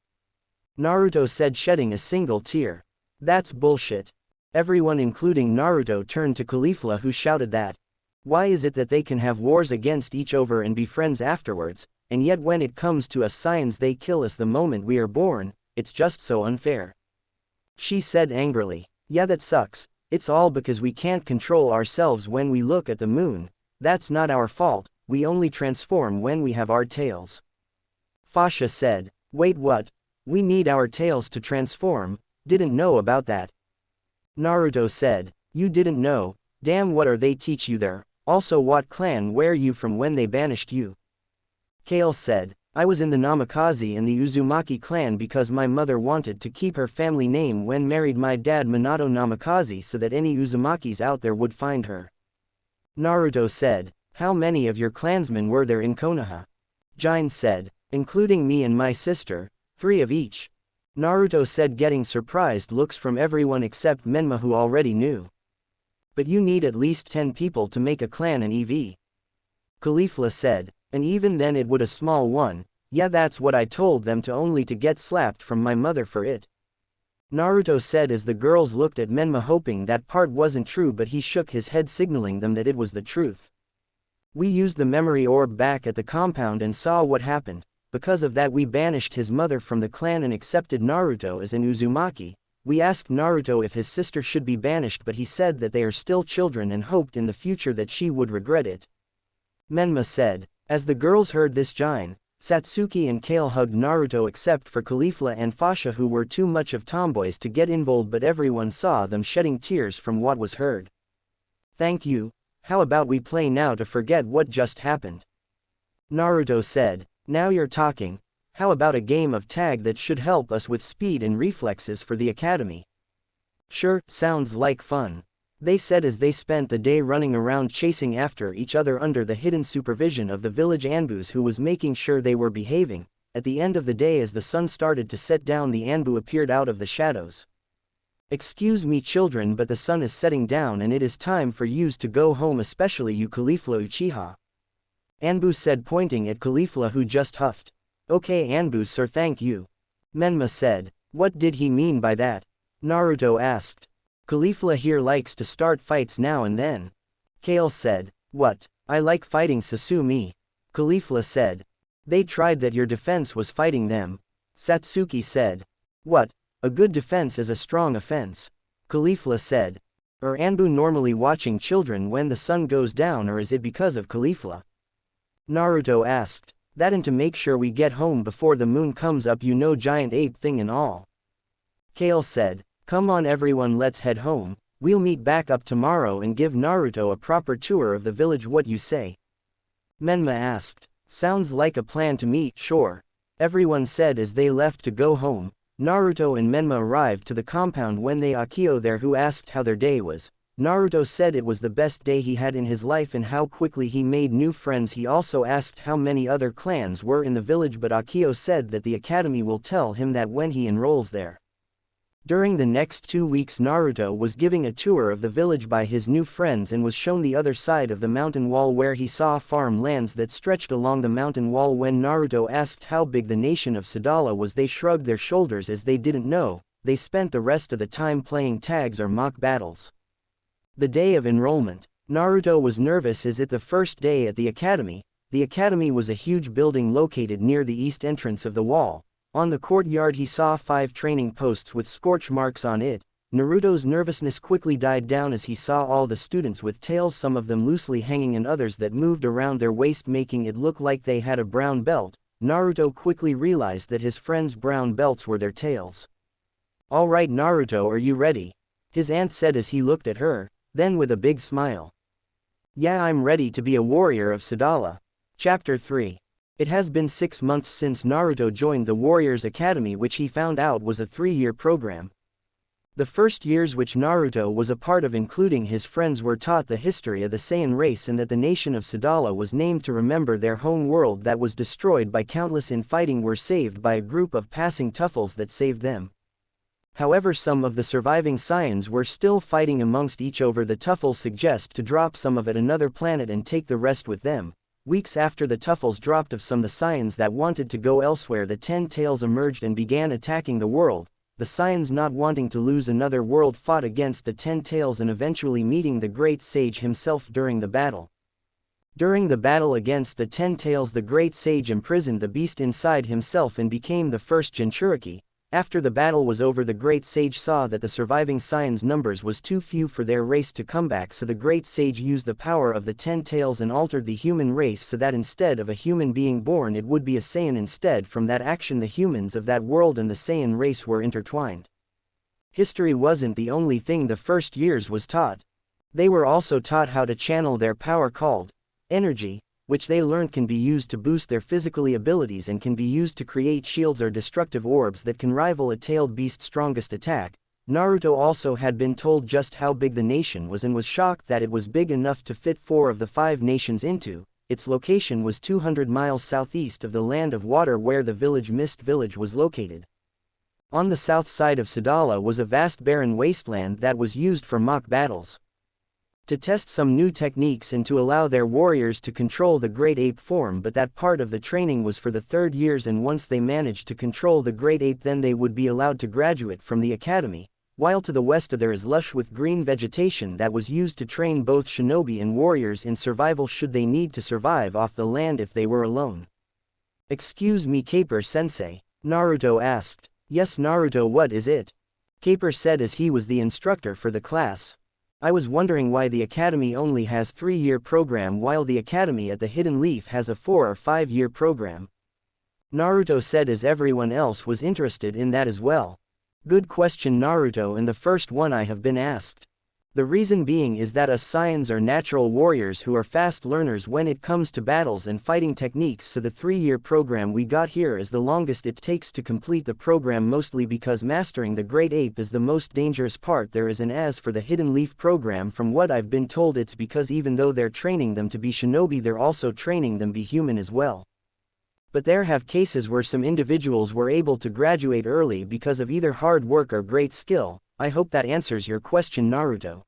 Naruto said, shedding a single tear. That's bullshit. Everyone including Naruto turned to Caulifla, who shouted that. Why is it that they can have wars against each other and be friends afterwards, and yet when it comes to us Saiyans they kill us the moment we are born? It's just so unfair. She said angrily. Yeah, that sucks. It's all because we can't control ourselves when we look at the moon. That's not our fault, we only transform when we have our tails. Fasha said. Wait, what? We need our tails to transform? Didn't know about that. Naruto said. You didn't know? Damn, what are they teach you there? Also, what clan were you from when they banished you? Kale said. I was in the Namikaze and the Uzumaki clan because my mother wanted to keep her family name when married my dad Minato Namikaze so that any Uzumakis out there would find her. Naruto said. How many of your clansmen were there in Konoha? Jine said. Including me and my sister, 3 of each. Naruto said, getting surprised looks from everyone except Menma, who already knew. But you need at least 10 people to make a clan and EV. Caulifla said. And even then it would a small one. Yeah, that's what I told them to, only to get slapped from my mother for it. Naruto said as the girls looked at Menma hoping that part wasn't true, but he shook his head signaling them that it was the truth. We used the memory orb back at the compound and saw what happened. Because of that we banished his mother from the clan and accepted Naruto as an Uzumaki. We asked Naruto if his sister should be banished, but he said that they are still children and hoped in the future that she would regret it. Menma said. As the girls heard this, Jine, Satsuki and Kale hugged Naruto except for Caulifla and Fasha, who were too much of tomboys to get involved, but everyone saw them shedding tears from what was heard. Thank you. How about we play now to forget what just happened? Naruto said. Now you're talking. How about a game of tag that should help us with speed and reflexes for the academy? Sure, sounds like fun. They said as they spent the day running around chasing after each other under the hidden supervision of the village Anbus, who was making sure they were behaving. At the end of the day, as the sun started to set down, the Anbu appeared out of the shadows. Excuse me children, but the sun is setting down and it is time for yous to go home, especially you Caulifla Uchiha. Anbu said, pointing at Caulifla, who just huffed. Okay Anbu sir, thank you. Menma said. What did he mean by that? Naruto asked. Caulifla here likes to start fights now and then. Kale said. What? I like fighting Sasumi. Caulifla said. They tried that your defense was fighting them. Satsuki said. What? A good defense is a strong offense. Caulifla said. Are Anbu normally watching children when the sun goes down, or is it because of Caulifla? Naruto asked. That and to make sure we get home before the moon comes up, you know, giant ape thing and all. Kale said. Come on everyone, let's head home. We'll meet back up tomorrow and give Naruto a proper tour of the village, what you say? Menma asked. Sounds like a plan to me, sure. Everyone said as they left to go home. Naruto and Menma arrived to the compound when they Akio there, who asked how their day was. Naruto said it was the best day he had in his life and how quickly he made new friends. He also asked how many other clans were in the village, but Akio said that the academy will tell him that when he enrolls there. During the next 2 weeks Naruto was giving a tour of the village by his new friends and was shown the other side of the mountain wall where he saw farm lands that stretched along the mountain wall. When Naruto asked how big the nation of Sadala was, they shrugged their shoulders as they didn't know. They spent the rest of the time playing tags or mock battles. The day of enrollment. Naruto was nervous as it the first day at the academy. The academy was a huge building located near the east entrance of the wall. On the courtyard he saw 5 training posts with scorch marks on it. Naruto's nervousness quickly died down as he saw all the students with tails, some of them loosely hanging and others that moved around their waist making it look like they had a brown belt. Naruto quickly realized that his friends' brown belts were their tails. "Alright Naruto, are you ready?" his aunt said as he looked at her, then with a big smile. "Yeah, I'm ready to be a warrior of Sadala." Chapter 3. It has been 6 months since Naruto joined the Warriors Academy, which he found out was a 3-year program. The first years which Naruto was a part of, including his friends, were taught the history of the Saiyan race and that the nation of Sadala was named to remember their home world that was destroyed by countless infighting were saved by a group of passing Tuffles that saved them. However, some of the surviving Saiyans were still fighting amongst each other. The Tuffles suggest to drop some of at another planet and take the rest with them. Weeks after the Tuffles dropped of some the Saiyans that wanted to go elsewhere, the 10 Tails emerged and began attacking the world. The Saiyans, not wanting to lose another world, fought against the 10 Tails and eventually meeting the Great Sage himself during the battle. During the battle against the 10 Tails, the Great Sage imprisoned the beast inside himself and became the first Jinchuriki. After the battle was over, the Great Sage saw that the surviving Saiyans' numbers was too few for their race to come back, so the Great Sage used the power of the 10 Tails and altered the human race so that instead of a human being born, it would be a Saiyan instead. From that action, the humans of that world and the Saiyan race were intertwined. History wasn't the only thing the first years was taught. They were also taught how to channel their power called energy, which they learned can be used to boost their physical abilities and can be used to create shields or destructive orbs that can rival a tailed beast's strongest attack. Naruto also had been told just how big the nation was and was shocked that it was big enough to fit 4 of the 5 nations into. Its location was 200 miles southeast of the Land of Water where the village Mist Village was located. On the south side of Sadala was a vast barren wasteland that was used for mock battles. To test some new techniques and to allow their warriors to control the Great Ape form, but that part of the training was for the 3rd years, and once they managed to control the Great Ape, then they would be allowed to graduate from the academy. While to the west there is lush with green vegetation that was used to train both shinobi and warriors in survival should they need to survive off the land if they were alone. "Excuse me, Caper-sensei," Naruto asked. "Yes Naruto, what is it?" Caper said as he was the instructor for the class. "I was wondering why the academy only has 3-year program while the academy at the Hidden Leaf has a 4 or 5-year program." Naruto said as everyone else was interested in that as well. "Good question Naruto, and the first one I have been asked. The reason being is that us Saiyans are natural warriors who are fast learners when it comes to battles and fighting techniques, so the 3-year program we got here is the longest it takes to complete the program, mostly because mastering the Great Ape is the most dangerous part there is, and as for the Hidden Leaf program, from what I've been told, it's because even though they're training them to be shinobi, they're also training them be human as well. But there have cases where some individuals were able to graduate early because of either hard work or great skill. I hope that answers your question Naruto."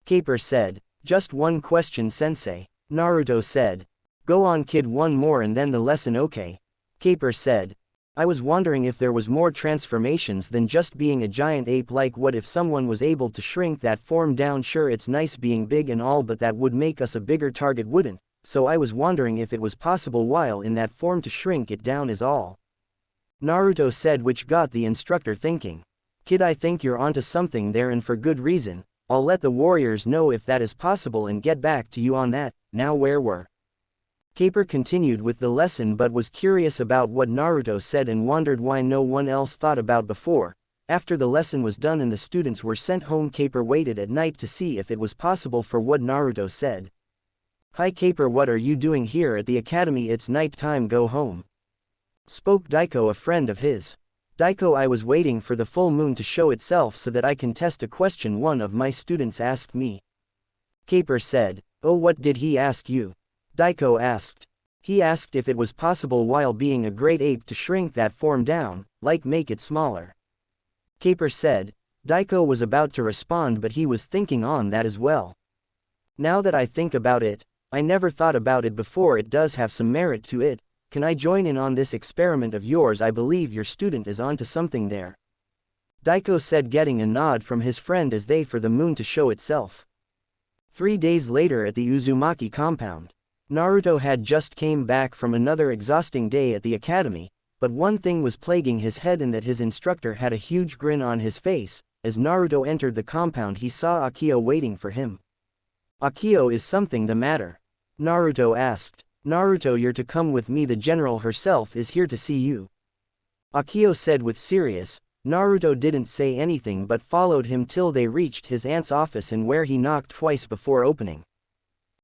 Caper said. "Just one question sensei," Naruto said. "Go on kid, one more and then the lesson, okay?" Caper said. "I was wondering if there was more transformations than just being a giant ape, like what if someone was able to shrink that form down? Sure, it's nice being big and all, but that would make us a bigger target, wouldn't? So I was wondering if it was possible while in that form to shrink it down is all," Naruto said, which got the instructor thinking. "Kid, I think you're onto something there, and for good reason. I'll let the warriors know if that is possible and get back to you on that. Now where were?" Caper continued with the lesson but was curious about what Naruto said and wondered why no one else thought about before. After the lesson was done and the students were sent home, Caper waited at night to see if it was possible for what Naruto said. "Hi Caper, what are you doing here at the academy? It's night time, go home," spoke Daiko, a friend of his. "Daiko, I was waiting for the full moon to show itself so that I can test a question one of my students asked me," Caper said. "Oh, what did he ask you?" Daiko asked. "He asked if it was possible while being a great ape to shrink that form down, like make it smaller." Caper said. Daiko was about to respond, but he was thinking on that as well. Now that I think about it, I never thought about it before. It does have some merit to it. Can I join in on this experiment of yours? I believe your student is onto something there. Daiko said, getting a nod from his friend as they for the moon to show itself. 3 days later at the Uzumaki compound. Naruto had just came back from another exhausting day at the academy, but one thing was plaguing his head, and that his instructor had a huge grin on his face. As Naruto entered the compound, he saw Akio waiting for him. Akio, is something the matter? Naruto asked. Naruto, you're to come with me, the general herself is here to see you. Akio said with serious. Naruto didn't say anything but followed him till they reached his aunt's office, and where he knocked twice before opening.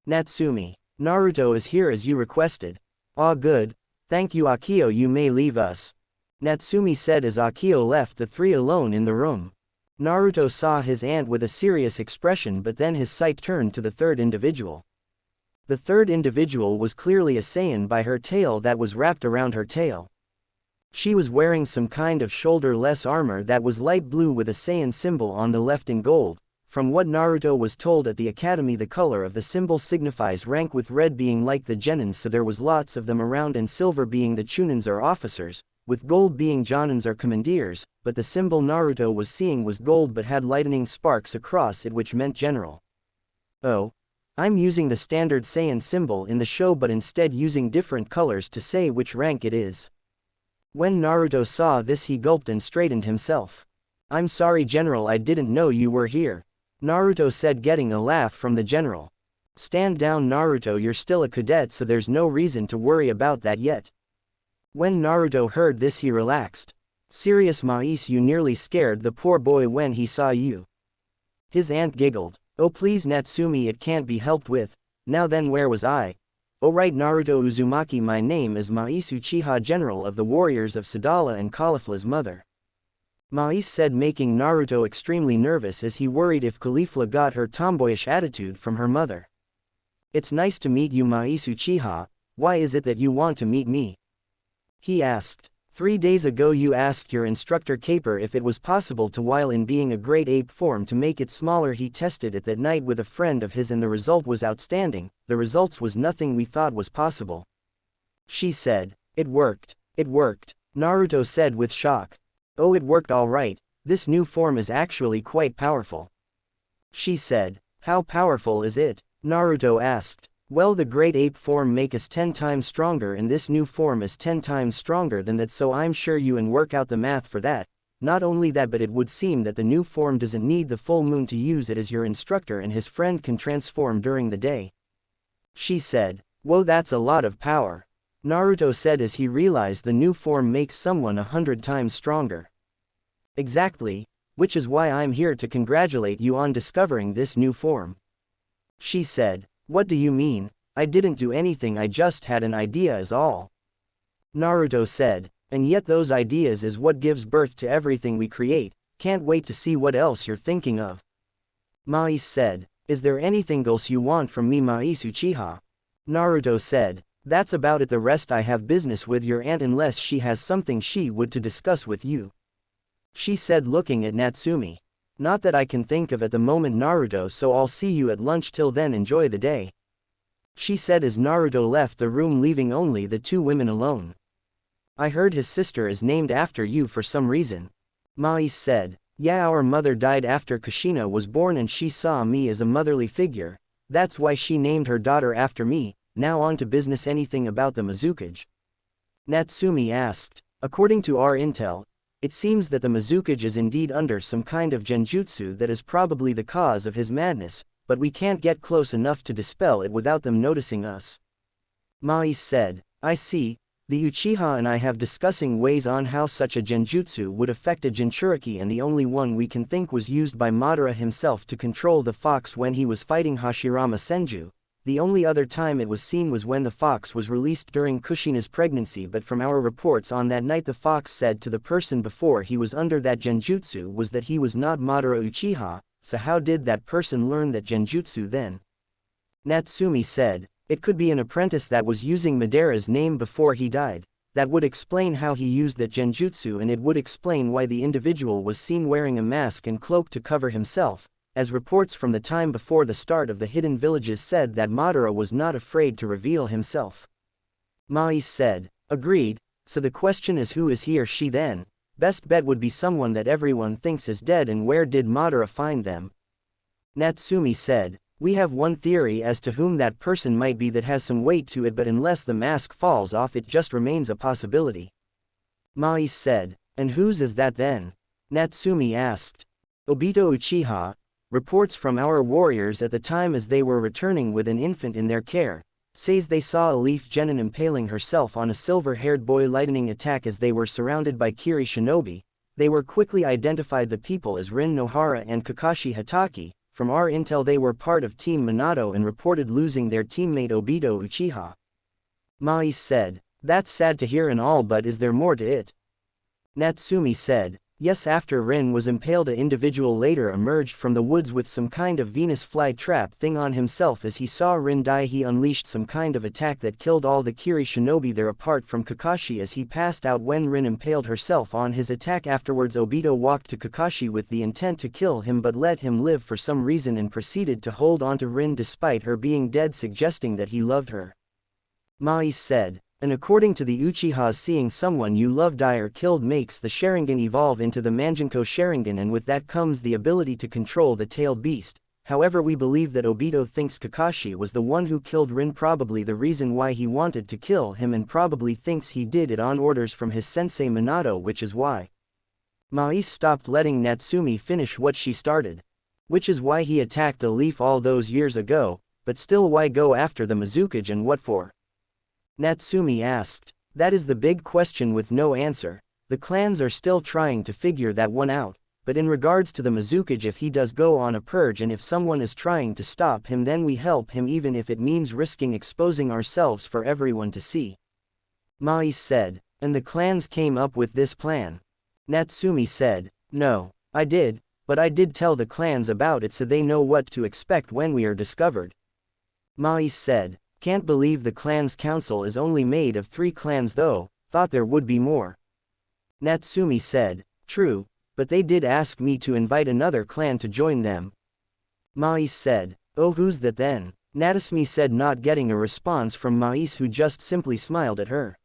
Natsumi. Naruto is here as you requested. Ah, good. Thank you, Akio, you may leave us. Natsumi said as Akio left the three alone in the room. Naruto saw his aunt with a serious expression, but then his sight turned to the third individual. The third individual was clearly a Saiyan by her tail that was wrapped around her tail. She was wearing some kind of shoulder-less armor that was light blue with a Saiyan symbol on the left in gold. From what Naruto was told at the academy, the color of the symbol signifies rank, with red being like the genins, so there was lots of them around, and silver being the chunins or officers, with gold being jonins or commandeers, but the symbol Naruto was seeing was gold but had lightning sparks across it, which meant general. Oh. I'm using the standard Saiyan symbol in the show, but instead using different colors to say which rank it is. When Naruto saw this, he gulped and straightened himself. I'm sorry, General, I didn't know you were here. Naruto said, getting a laugh from the general. Stand down, Naruto, you're still a cadet, so there's no reason to worry about that yet. When Naruto heard this, he relaxed. Serious, Mais, you nearly scared the poor boy when he saw you. His aunt giggled. Oh please, Natsumi, it can't be helped with. Now then, where was I? Oh right, Naruto Uzumaki, my name is Mais Uchiha, general of the warriors of Sadala and Caulifla's mother. Mais said, making Naruto extremely nervous as he worried if Caulifla got her tomboyish attitude from her mother. It's nice to meet you, Mais Uchiha. Why is it that you want to meet me? He asked. 3 days ago you asked your instructor Caper if it was possible to, while in being a great ape form, to make it smaller. He tested it that night with a friend of his and the result was outstanding. The results was nothing we thought was possible. She said. It worked. It worked. Naruto said with shock. Oh, it worked all right. This new form is actually quite powerful. She said. How powerful is it? Naruto asked. Well, the great ape form make us 10 times stronger, and this new form is 10 times stronger than that, so I'm sure you can work out the math for that. Not only that, but it would seem that the new form doesn't need the full moon to use it, as your instructor and his friend can transform during the day. She said. Whoa, that's a lot of power. Naruto said as he realized the new form makes someone 100 times stronger. Exactly, which is why I'm here to congratulate you on discovering this new form. She said. What do you mean? I didn't do anything, I just had an idea is all. Naruto said. And yet those ideas is what gives birth to everything we create. Can't wait to see what else you're thinking of. Mais said. Is there anything else you want from me, Mais Uchiha? Naruto said. That's about it, the rest I have business with your aunt unless she has something she would to discuss with you. She said, looking at Natsumi. Not that I can think of at the moment, Naruto, so I'll see you at lunch. Till then, enjoy the day. She said as Naruto left the room, leaving only the two women alone. I heard his sister is named after you for some reason. Mais said. Yeah, our mother died after Kushina was born and she saw me as a motherly figure. That's why she named her daughter after me. Now on to business. Anything about the Mizukage? Natsumi asked. According to our intel, it seems that the Mizukage is indeed under some kind of genjutsu that is probably the cause of his madness, but we can't get close enough to dispel it without them noticing us. Mais said. I see. The Uchiha and I have discussing ways on how such a genjutsu would affect a Jinchuriki, and the only one we can think was used by Madara himself to control the fox when he was fighting Hashirama Senju. The only other time it was seen was when the fox was released during Kushina's pregnancy, but from our reports on that night the fox said to the person before he was under that genjutsu was that he was not Madara Uchiha, so how did that person learn that genjutsu then? Natsumi said. It could be an apprentice that was using Madara's name before he died. That would explain how he used that genjutsu, and it would explain why the individual was seen wearing a mask and cloak to cover himself, as reports from the time before the start of the hidden villages said that Madara was not afraid to reveal himself. Mais said, agreed, so the question is, who is he or she then? Best bet would be someone that everyone thinks is dead, and where did Madara find them? Natsumi said, we have one theory as to whom that person might be that has some weight to it, but unless the mask falls off it just remains a possibility. Mais said, and whose is that then? Natsumi asked. Obito Uchiha. Reports from our warriors at the time as they were returning with an infant in their care, says they saw a leaf genin impaling herself on a silver-haired boy lightning attack as they were surrounded by Kiri shinobi. They were quickly identified the people as Rin Nohara and Kakashi Hatake. From our intel they were part of Team Minato and reported losing their teammate Obito Uchiha. Mais said, that's sad to hear and all, but is there more to it? Natsumi said, yes, after Rin was impaled, an individual later emerged from the woods with some kind of Venus flytrap thing on himself. As he saw Rin die, he unleashed some kind of attack that killed all the Kiri shinobi there apart from Kakashi as he passed out when Rin impaled herself on his attack. Afterwards Obito walked to Kakashi with the intent to kill him but let him live for some reason and proceeded to hold on to Rin despite her being dead, suggesting that he loved her. Mais said, and according to the Uchihas, seeing someone you love die or killed makes the Sharingan evolve into the Manjinko Sharingan, and with that comes the ability to control the tailed beast. However, we believe that Obito thinks Kakashi was the one who killed Rin, probably the reason why he wanted to kill him, and probably thinks he did it on orders from his sensei Minato, which is why. Mais stopped letting Natsumi finish what she started. Which is why he attacked the leaf all those years ago, but still why go after the Mizukage and what for? Natsumi asked. That is the big question with no answer. The clans are still trying to figure that one out, but in regards to the Mizukage, if he does go on a purge and if someone is trying to stop him, then we help him even if it means risking exposing ourselves for everyone to see. Mais said, and the clans came up with this plan. Natsumi said, no, I did, but I did tell the clans about it so they know what to expect when we are discovered. Mais said, can't believe the clans council is only made of 3 clans though, thought there would be more. Natsumi said, true, but they did ask me to invite another clan to join them. Mais said, oh, who's that then? Natsumi said, not getting a response from Mais, who just simply smiled at her.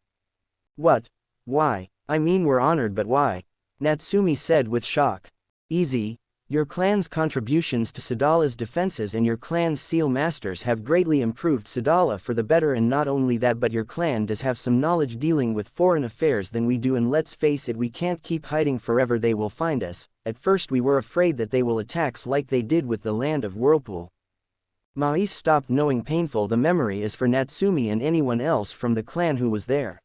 What? Why? I mean, we're honored, but why? Natsumi said with shock. Easy. Your clan's contributions to Sadala's defenses and your clan's seal masters have greatly improved Sadala for the better, and not only that, but your clan does have some knowledge dealing with foreign affairs than we do, and let's face it, we can't keep hiding forever. They will find us. At first we were afraid that they will attack like they did with the land of Whirlpool. Mais stopped, knowing painful the memory is for Natsumi and anyone else from the clan who was there.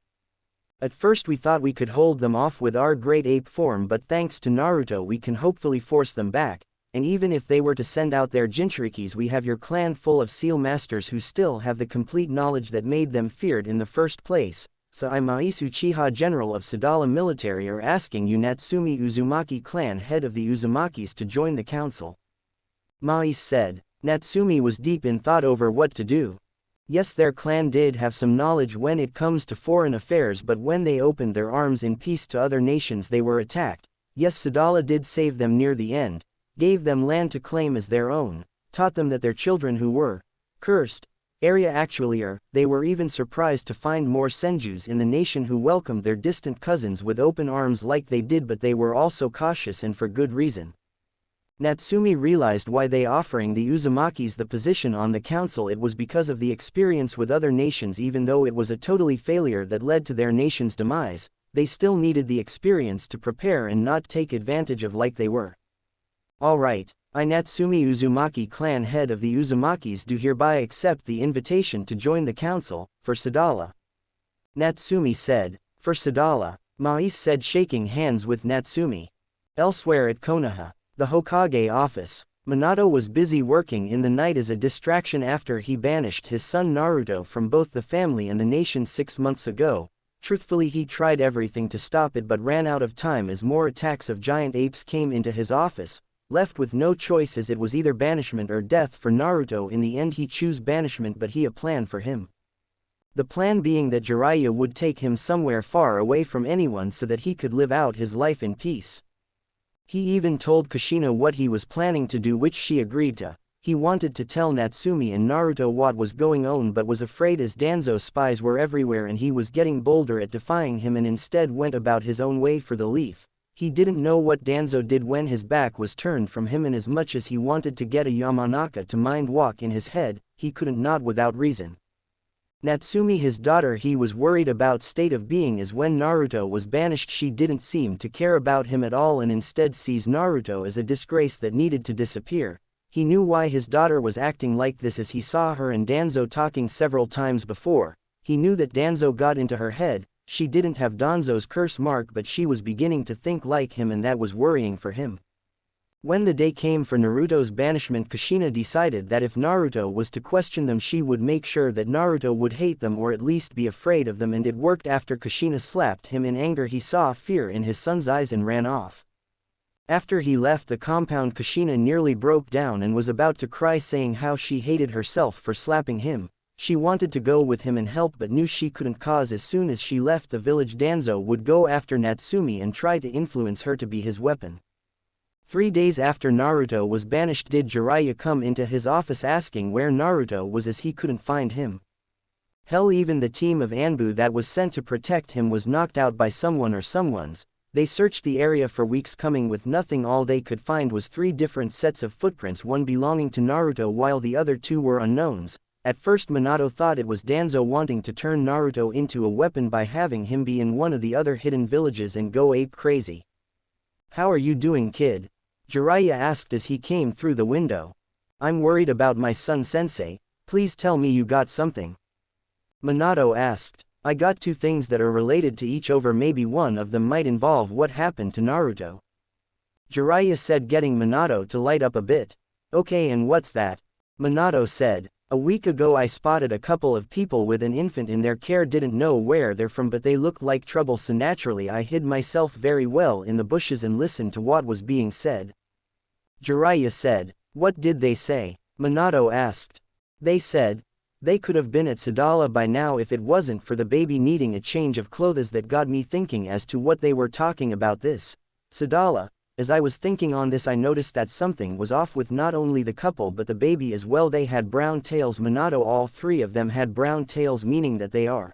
At first we thought we could hold them off with our great ape form, but thanks to Naruto we can hopefully force them back, and even if they were to send out their Jinchurikis, we have your clan full of seal masters who still have the complete knowledge that made them feared in the first place. So I, Mais Uchiha, general of Sadala military, are asking you, Natsumi Uzumaki clan head of the Uzumakis, to join the council. Mais said. Natsumi was deep in thought over what to do. Yes, their clan did have some knowledge when it comes to foreign affairs, but when they opened their arms in peace to other nations they were attacked. Yes, Sadala did save them near the end, gave them land to claim as their own, taught them that their children who were cursed area actually are. They were even surprised to find more Senjus in the nation who welcomed their distant cousins with open arms like they did, but they were also cautious, and for good reason. Natsumi realized why they offering the Uzumakis the position on the council. It was because of the experience with other nations. Even though it was a totally failure that led to their nation's demise, they still needed the experience to prepare and not take advantage of like they were. Alright, I, Natsumi Uzumaki clan head of the Uzumakis, do hereby accept the invitation to join the council, for Sadala. Natsumi said, for Sadala. Mais said, shaking hands with Natsumi. Elsewhere at Konoha, the Hokage office, Minato was busy working in the night as a distraction after he banished his son Naruto from both the family and the nation 6 months ago. Truthfully, he tried everything to stop it but ran out of time as more attacks of giant apes came into his office, left with no choice as it was either banishment or death for Naruto. In the end he chose banishment, but he a plan for him. The plan being that Jiraiya would take him somewhere far away from anyone so that he could live out his life in peace. He even told Kushina what he was planning to do, which she agreed to. He wanted to tell Natsumi and Naruto what was going on but was afraid as Danzo's spies were everywhere and he was getting bolder at defying him and instead went about his own way for the leaf. He didn't know what Danzo did when his back was turned from him, and as much as he wanted to get a Yamanaka to mind walk in his head, he couldn't, not without reason. Natsumi, his daughter, he was worried about state of being as when Naruto was banished she didn't seem to care about him at all and instead sees Naruto as a disgrace that needed to disappear. He knew why his daughter was acting like this as he saw her and Danzo talking several times before. He knew that Danzo got into her head. She didn't have Danzo's curse mark but she was beginning to think like him and that was worrying for him. When the day came for Naruto's banishment, Kushina decided that if Naruto was to question them she would make sure that Naruto would hate them or at least be afraid of them, and it worked. After Kushina slapped him in anger he saw fear in his son's eyes and ran off. After he left the compound, Kushina nearly broke down and was about to cry, saying how she hated herself for slapping him. She wanted to go with him and help but knew she couldn't, cause as soon as she left the village Danzo would go after Natsumi and try to influence her to be his weapon. 3 days after Naruto was banished did Jiraiya come into his office asking where Naruto was as he couldn't find him. Hell, even the team of Anbu that was sent to protect him was knocked out by someone or someone's. They searched the area for weeks coming with nothing. All they could find was 3 different sets of footprints, one belonging to Naruto while the other 2 were unknowns. At first Minato thought it was Danzo wanting to turn Naruto into a weapon by having him be in one of the other hidden villages and go ape crazy. "How are you doing, kid?" Jiraiya asked as he came through the window. "I'm worried about my son, sensei. Please tell me you got something." Minato asked. "I got 2 things that are related to each other. Maybe one of them might involve what happened to Naruto," Jiraiya said, getting Minato to light up a bit. "Okay, and what's that?" Minato said. "A week ago I spotted a couple of people with an infant in their care. Didn't know where they're from but they looked like trouble, so naturally I hid myself very well in the bushes and listened to what was being said," Jiraiya said. "What did they say?" Minato asked. "They said they could have been at Sadala by now if it wasn't for the baby needing a change of clothes. That got me thinking as to what they were talking about. This Sadala. As I was thinking on this I noticed that something was off with not only the couple but the baby as well. They had brown tails, Minato. All 3 of them had brown tails, meaning that they are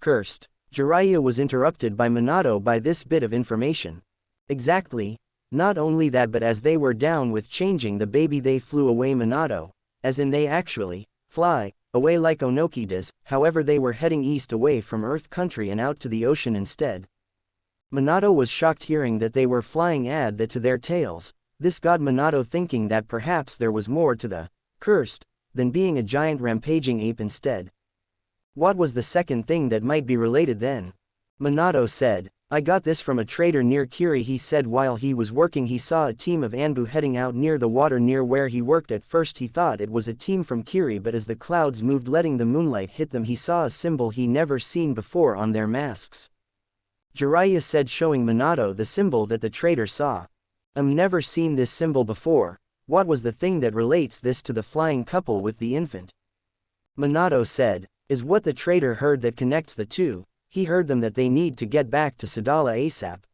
cursed." Jiraiya was interrupted by Minato by this bit of information. "Exactly. Not only that but as they were down with changing the baby they flew away, Minato. As in they actually fly away like Onoki does. However, they were heading east away from Earth Country and out to the ocean instead." Minato was shocked hearing that they were flying, add that to their tails. This got Minato thinking that perhaps there was more to the cursed than being a giant rampaging ape instead. What was the second thing that might be related then? Minato said. "I got this from a trader near Kiri." He said while he was working he saw a team of Anbu heading out near the water near where he worked. At first he thought it was a team from Kiri, but as the clouds moved letting the moonlight hit them he saw a symbol he never seen before on their masks, Jiraiya said, showing Minato the symbol that the trader saw. Never seen this symbol before. What was the thing that relates this to the flying couple with the infant?" Minato said. "Is what the trader heard that connects the 2. He heard them that they need to get back to Sadala ASAP."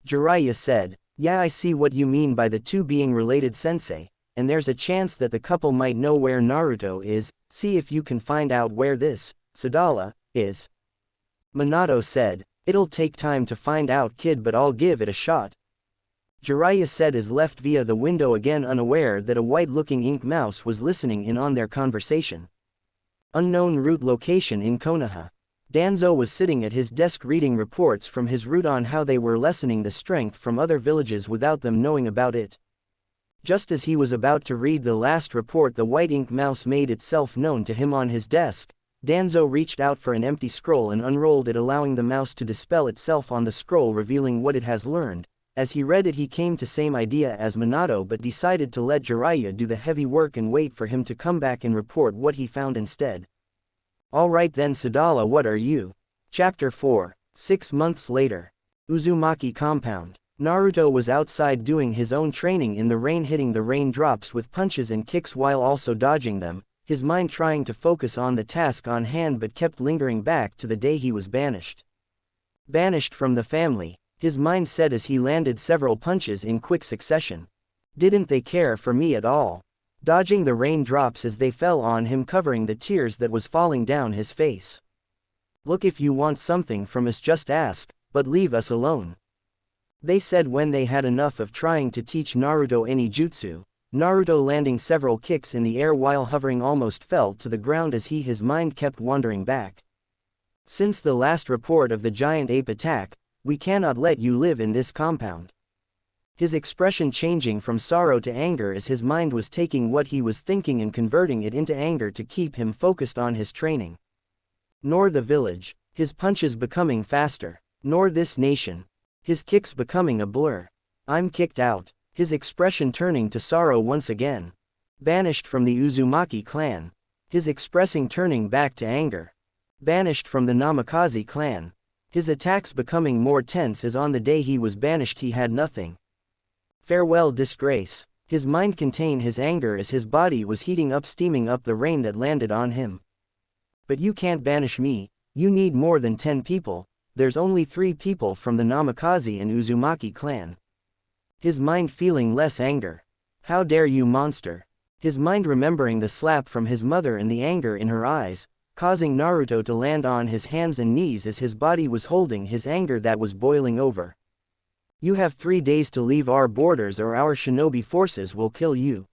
Jiraiya said. "Yeah, I see what you mean by the 2 being related, sensei. And there's a chance that the couple might know where Naruto is. See if you can find out where this Sadala is," Minato said. "It'll take time to find out, kid, but I'll give it a shot," Jiraiya said as left via the window, again unaware that a white-looking ink mouse was listening in on their conversation. Unknown route location in Konoha. Danzo was sitting at his desk reading reports from his route on how they were lessening the strength from other villages without them knowing about it. Just as he was about to read the last report, the white ink mouse made itself known to him on his desk. Danzo reached out for an empty scroll and unrolled it, allowing the mouse to dispel itself on the scroll, revealing what it has learned. As he read it he came to same idea as Minato but decided to let Jiraiya do the heavy work and wait for him to come back and report what he found instead. "Alright then, Sadala, what are you?" Chapter 4. 6 months later. Uzumaki compound. Naruto was outside doing his own training in the rain, hitting the raindrops with punches and kicks while also dodging them. his mind trying to focus on the task on hand but kept lingering back to the day he was banished. Banished from the family, his mind said as he landed several punches in quick succession. Didn't they care for me at all? Dodging the raindrops as they fell on him, covering the tears that was falling down his face. Look, if you want something from us, just ask, but leave us alone. They said when they had enough of trying to teach Naruto any jutsu. Naruto, landing several kicks in the air while hovering, almost fell to the ground as his mind kept wandering back. Since the last report of the giant ape attack, we cannot let you live in this compound. His expression changing from sorrow to anger as his mind was taking what he was thinking and converting it into anger to keep him focused on his training. Nor the village, his punches becoming faster, nor this nation, his kicks becoming a blur. I'm kicked out, his expression turning to sorrow once again. Banished from the Uzumaki clan, his expressing turning back to anger. Banished from the Namikaze clan, his attacks becoming more tense as on the day he was banished he had nothing. Farewell disgrace, his mind contained his anger as his body was heating up, steaming up the rain that landed on him. But you can't banish me, you need more than 10 people, there's only 3 people from the Namikaze and Uzumaki clan. His mind feeling less anger. How dare you, monster? His mind remembering the slap from his mother and the anger in her eyes, causing Naruto to land on his hands and knees as his body was holding his anger that was boiling over. You have 3 days to leave our borders or our shinobi forces will kill you.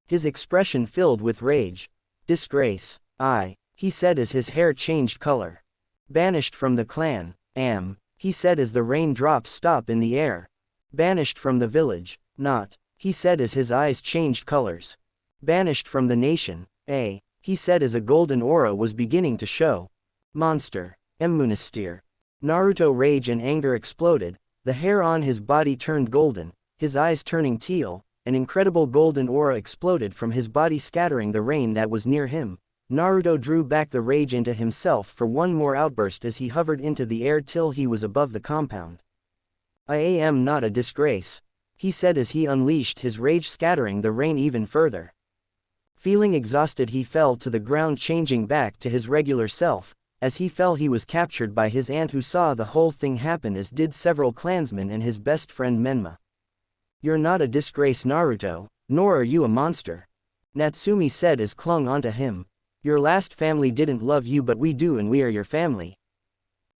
His expression filled with rage. Disgrace. He said as his hair changed color. Banished from the clan, he said as the raindrops stop in the air. Banished from the village, not, he said as his eyes changed colors. Banished from the nation, he said as a golden aura was beginning to show. Monster. Emunistir. Naruto rage and anger exploded. The hair on his body turned golden, his eyes turning teal, an incredible golden aura exploded from his body, scattering the rain that was near him. Naruto drew back the rage into himself for one more outburst as he hovered into the air till he was above the compound. I am not a disgrace, he said as he unleashed his rage, scattering the rain even further. Feeling exhausted, he fell to the ground, changing back to his regular self. As he fell, he was captured by his aunt, who saw the whole thing happen, as did several clansmen and his best friend Menma. You're not a disgrace, Naruto, nor are you a monster, Natsumi said as clung onto him. Your last family didn't love you, but we do, and we are your family,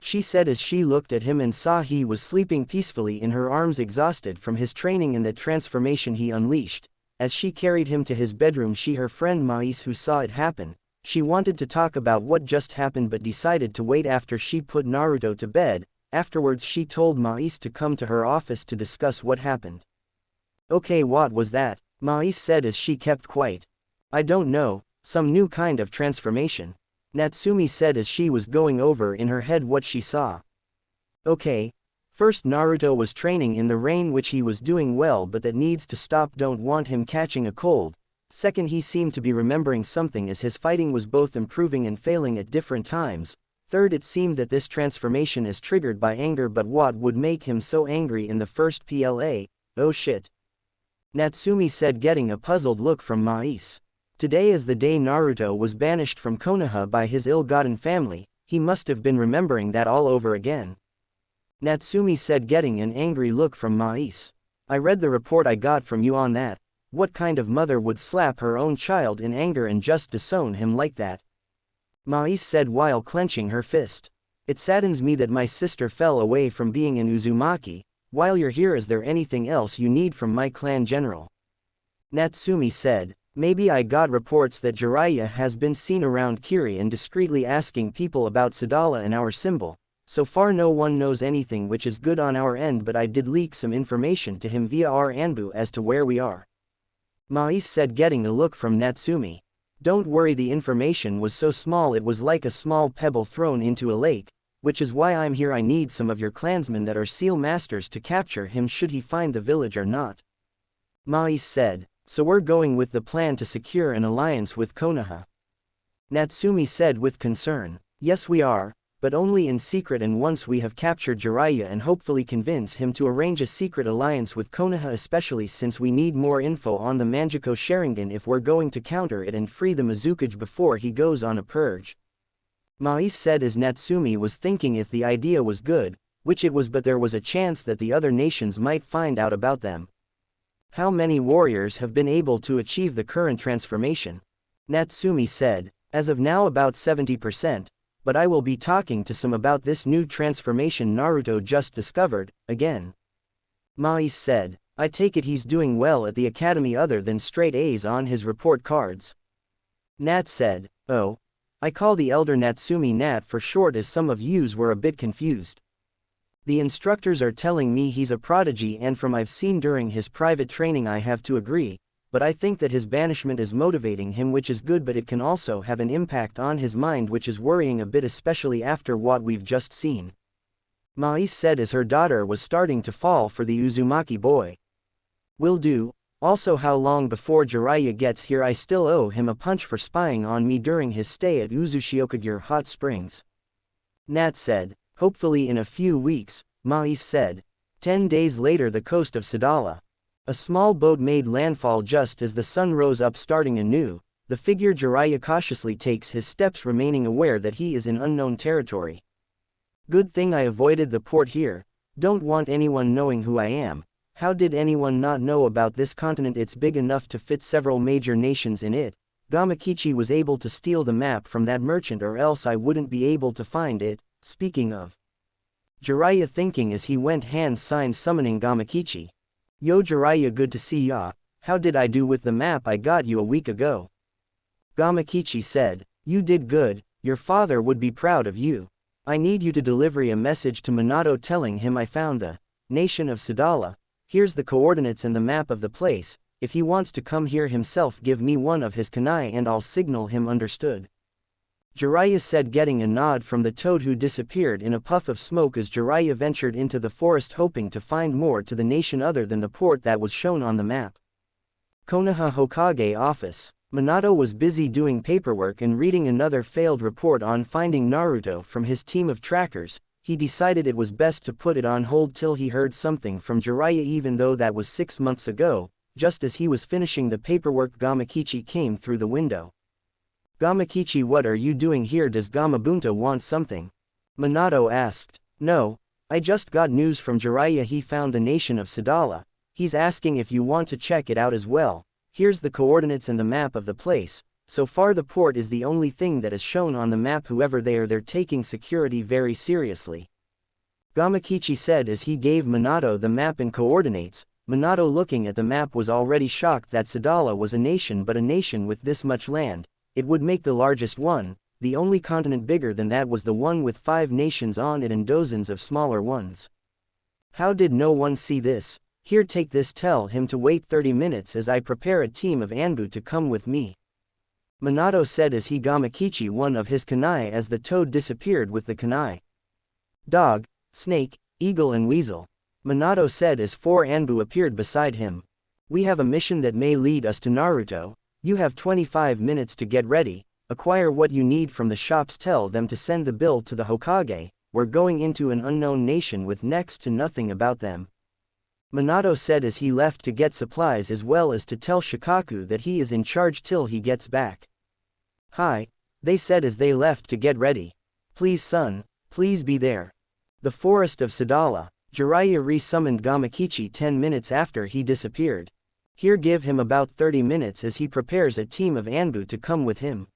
she said as she looked at him and saw he was sleeping peacefully in her arms, exhausted from his training and the transformation he unleashed. As she carried him to his bedroom, her friend Mais, who saw it happen, she wanted to talk about what just happened but decided to wait after she put Naruto to bed. Afterwards she told Mais to come to her office to discuss what happened. Okay, what was that? Mais said as she kept quiet. I don't know, some new kind of transformation, Natsumi said as she was going over in her head what she saw. Okay. First, Naruto was training in the rain, which he was doing well, but that needs to stop, don't want him catching a cold. Second, he seemed to be remembering something as his fighting was both improving and failing at different times. Third, it seemed that this transformation is triggered by anger, but what would make him so angry in the first PLA? Oh shit, Natsumi said, getting a puzzled look from Mais. Today is the day Naruto was banished from Konoha by his ill-gotten family. He must have been remembering that all over again, Natsumi said, getting an angry look from Mais. I read the report I got from you on that. What kind of mother would slap her own child in anger and just disown him like that? Mais said while clenching her fist. It saddens me that my sister fell away from being in Uzumaki. While you're here, is there anything else you need from my clan general? Natsumi said, maybe I got reports that Jiraiya has been seen around Kiri and discreetly asking people about Sadala and our symbol. So far no one knows anything, which is good on our end, but I did leak some information to him via our Anbu as to where we are, Mais said, getting a look from Natsumi. Don't worry, the information was so small it was like a small pebble thrown into a lake, which is why I'm here. I need some of your clansmen that are seal masters to capture him should he find the village or not, Mais said. So we're going with the plan to secure an alliance with Konoha, Natsumi said with concern. Yes we are, but only in secret, and once we have captured Jiraiya and hopefully convince him to arrange a secret alliance with Konoha, especially since we need more info on the Manjiko Sharingan if we're going to counter it and free the Mizukage before he goes on a purge. Mais said as Natsumi was thinking if the idea was good, which it was, but there was a chance that the other nations might find out about them. How many warriors have been able to achieve the current transformation? Natsumi said, as of now about 70%. But I will be talking to some about this new transformation Naruto just discovered, again. Mais said, I take it he's doing well at the academy other than straight A's on his report cards. Nat said, oh. I call the elder Natsumi Nat for short as some of yous were a bit confused. The instructors are telling me he's a prodigy, and from I've seen during his private training I have to agree. But I think that his banishment is motivating him, which is good, but it can also have an impact on his mind, which is worrying a bit, especially after what we've just seen. Mais said as her daughter was starting to fall for the Uzumaki boy. Will do. Also, how long before Jiraiya gets here? I still owe him a punch for spying on me during his stay at Uzushiokagure Hot Springs. Nat said, hopefully in a few weeks. Mais said. 10 days later, the coast of Sadala. A small boat made landfall just as the sun rose up, starting anew. The figure Jiraiya cautiously takes his steps, remaining aware that he is in unknown territory. Good thing I avoided the port here. Don't want anyone knowing who I am. How did anyone not know about this continent? It's big enough to fit several major nations in it. Gamakichi was able to steal the map from that merchant, or else I wouldn't be able to find it. Speaking of. Jiraiya thinking as he went hand sign summoning Gamakichi. Yo Jiraiya, good to see ya. How did I do with the map I got you a week ago? Gamakichi said, you did good, your father would be proud of you. I need you to deliver a message to Minato telling him I found the nation of Sadala. Here's the coordinates and the map of the place. If he wants to come here himself, give me one of his kunai and I'll signal him. Understood? Jiraiya said, getting a nod from the toad, who disappeared in a puff of smoke as Jiraiya ventured into the forest, hoping to find more to the nation other than the port that was shown on the map. Konoha Hokage office. Minato was busy doing paperwork and reading another failed report on finding Naruto from his team of trackers. He decided it was best to put it on hold till he heard something from Jiraiya, even though that was 6 months ago. Just as he was finishing the paperwork, Gamakichi came through the window. Gamakichi, what are you doing here? Does Gamabunta want something? Minato asked. No, I just got news from Jiraiya. He found the nation of Sadala. He's asking if you want to check it out as well. Here's the coordinates and the map of the place. So far the port is the only thing that is shown on the map. Whoever they are, they're taking security very seriously. Gamakichi said as he gave Minato the map and coordinates. Minato, looking at the map, was already shocked that Sadala was a nation, but a nation with this much land. It would make the largest one. The only continent bigger than that was the one with 5 nations on it and dozens of smaller ones. How did no one see this? Here, take this, tell him to wait 30 minutes as I prepare a team of Anbu to come with me. Minato said as he Gamakichi one of his kunai as the toad disappeared with the kunai. Dog, snake, eagle and weasel. Minato said as 4 Anbu appeared beside him. We have a mission that may lead us to Naruto. You have 25 minutes to get ready, acquire what you need from the shops, tell them to send the bill to the Hokage. We're going into an unknown nation with next to nothing about them. Minato said as he left to get supplies as well as to tell Shikaku that he is in charge till he gets back. Hi, they said as they left to get ready. Please son, please be there. The forest of Sadala. Jiraiya re-summoned Gamakichi 10 minutes after he disappeared. Here, give him about 30 minutes as he prepares a team of Anbu to come with him.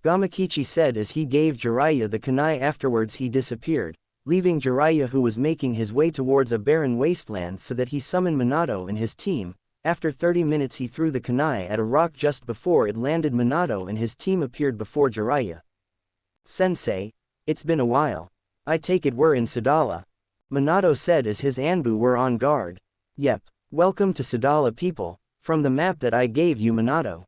Gamakichi said as he gave Jiraiya the kunai. Afterwards he disappeared, leaving Jiraiya, who was making his way towards a barren wasteland, so that he summoned Minato and his team. After 30 minutes he threw the kunai at a rock. Just before it landed, Minato and his team appeared before Jiraiya. Sensei, it's been a while. I take it we're in Sadala. Minato said as his Anbu were on guard. Yep. Welcome to Sadala, people. From the map that I gave you, Minato.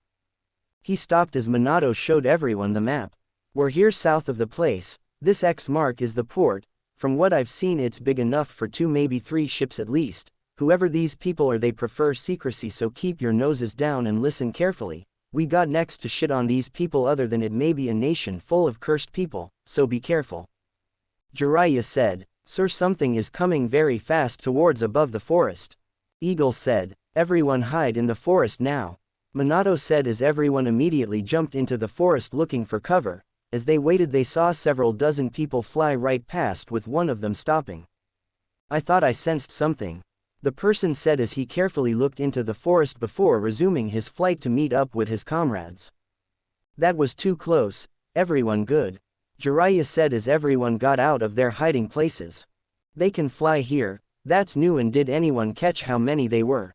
He stopped as Minato showed everyone the map. We're here south of the place. This X mark is the port. From what I've seen, it's big enough for 2, maybe 3 ships at least. Whoever these people are, they prefer secrecy, so keep your noses down and listen carefully. We got next to shit on these people, other than it may be a nation full of cursed people, so be careful. Jiraiya said, "Sir, something is coming very fast towards above the forest." Eagle said, "Everyone hide in the forest now." Minato said as everyone immediately jumped into the forest looking for cover. As they waited they saw several dozen people fly right past with one of them stopping. "I thought I sensed something," the person said as he carefully looked into the forest before resuming his flight to meet up with his comrades. "That was too close. Everyone good," Jiraiya said as everyone got out of their hiding places. "They can fly here, that's new, and did anyone catch how many they were?"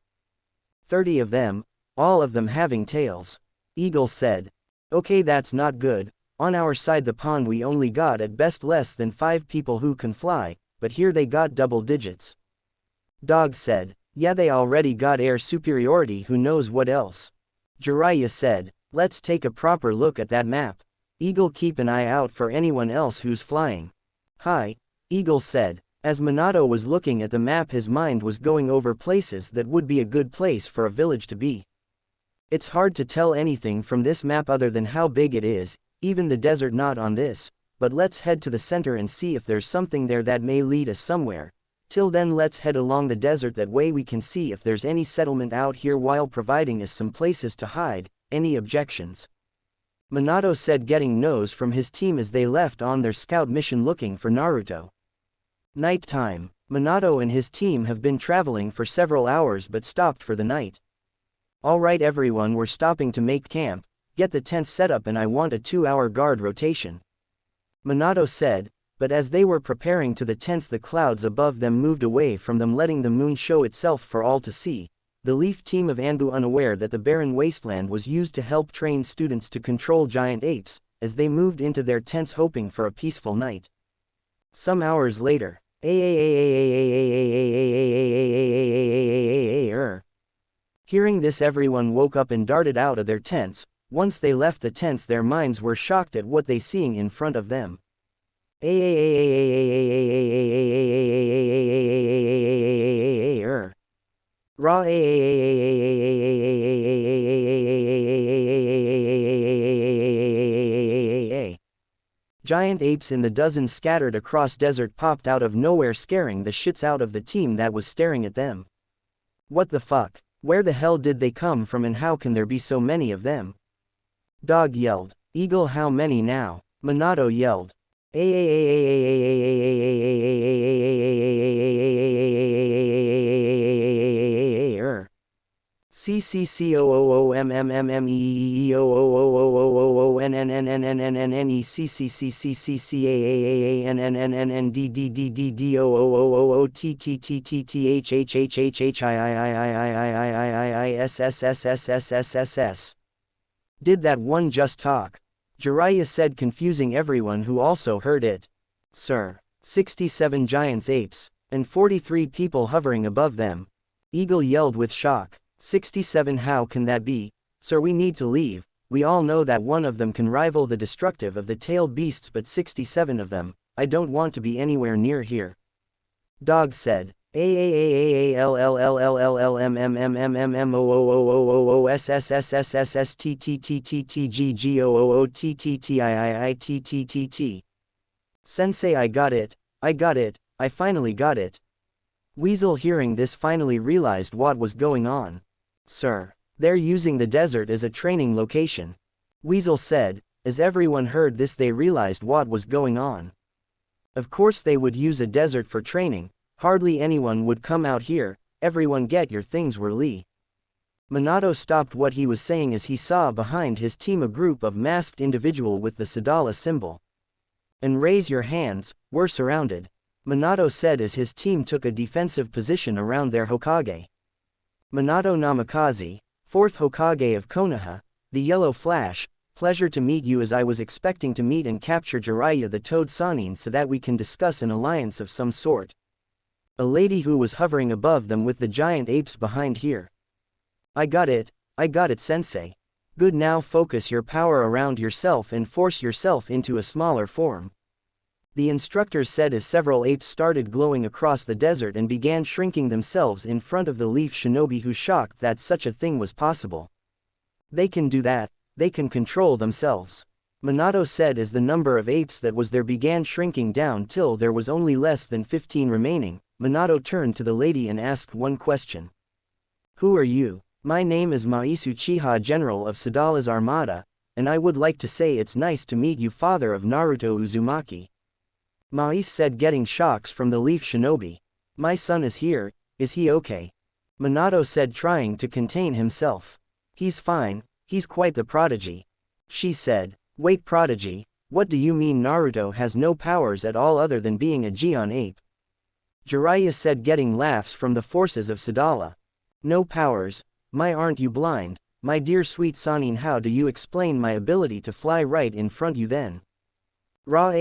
30 of them, all of them having tails. Eagle said, "Okay, that's not good. On our side the pond we only got at best less than 5 people who can fly, but here they got double digits." Dog said, "Yeah, they already got air superiority, who knows what else." Jiraiya said, "Let's take a proper look at that map. Eagle, keep an eye out for anyone else who's flying." "Hi," Eagle said. As Minato was looking at the map his mind was going over places that would be a good place for a village to be. It's hard to tell anything from this map other than how big it is, even the desert not on this, but let's head to the center and see if there's something there that may lead us somewhere. Till then let's head along the desert, that way we can see if there's any settlement out here while providing us some places to hide. Any objections?" Minato said, getting no's from his team as they left on their scout mission looking for Naruto. Night time. Minato and his team have been traveling for several hours but stopped for the night. "Alright everyone, we're stopping to make camp, get the tents set up, and I want a 2-hour guard rotation," Minato said, but as they were preparing to the tents the clouds above them moved away from them, letting the moon show itself for all to see. The Leaf team of Anbu, unaware that the barren wasteland was used to help train students to control giant apes, as they moved into their tents hoping for a peaceful night. Some hours later, hearing this everyone woke up and darted out of their tents. Once they left the tents their minds were shocked at what they seeing in front of them. Raw giant apes in the dozens scattered across desert popped out of nowhere, scaring the shits out of the team that was staring at them. "What the fuck? Where the hell did they come from and how can there be so many of them?" Dog yelled. "Eagle, how many now?" Minato yelled. Did that one just talk? Jiraiya said, confusing everyone who also heard it. "Sir, 67 giants apes, and 43 people hovering above them." Eagle yelled with shock. 67, how can that be? Sir, we need to leave. We all know that one of them can rival the destructive of the tailed beasts, but 67 of them, I don't want to be anywhere near here. Dog said. Sensei, I got it, I finally got it. Weasel, hearing this, finally realized what was going on. "Sir, they're using the desert as a training location," Weasel said. As everyone heard this they realized what was going on. Of course they would use a desert for training. Hardly anyone would come out here. Everyone get your things, were Lee. Minato stopped what he was saying as he saw behind his team a group of masked individual with the Sadala symbol. "And raise your hands, we're surrounded," Minato said as his team took a defensive position around their Hokage. Minato Namikaze, 4th Hokage of Konoha, the Yellow Flash, pleasure to meet you, as I was expecting to meet and capture Jiraiya the Toad Sannin so that we can discuss an alliance of some sort. A lady who was hovering above them with the giant apes behind here. I got it, sensei. Good, now focus your power around yourself and force yourself into a smaller form," the instructor said as several apes started glowing across the desert and began shrinking themselves in front of the Leaf Shinobi, who shocked that such a thing was possible. "They can do that, they can control themselves." Minato said as the number of apes that was there began shrinking down till there was only less than 15 remaining. Minato turned to the lady and asked one question. Who are you? My name is Mais Uchiha, General of Sadala's Armada, and I would like to say it's nice to meet you, father of Naruto Uzumaki. Mais said, getting shocks from the Leaf Shinobi. My son is here, is he okay? Minato said, trying to contain himself. He's fine, he's quite the prodigy. She said, wait, prodigy, what do you mean? Naruto has no powers at all other than being a Gion ape. Jiraiya said, getting laughs from the forces of Sadala. No powers, aren't you blind, my dear sweet Sanin? How do you explain my ability to fly right in front you then? Ra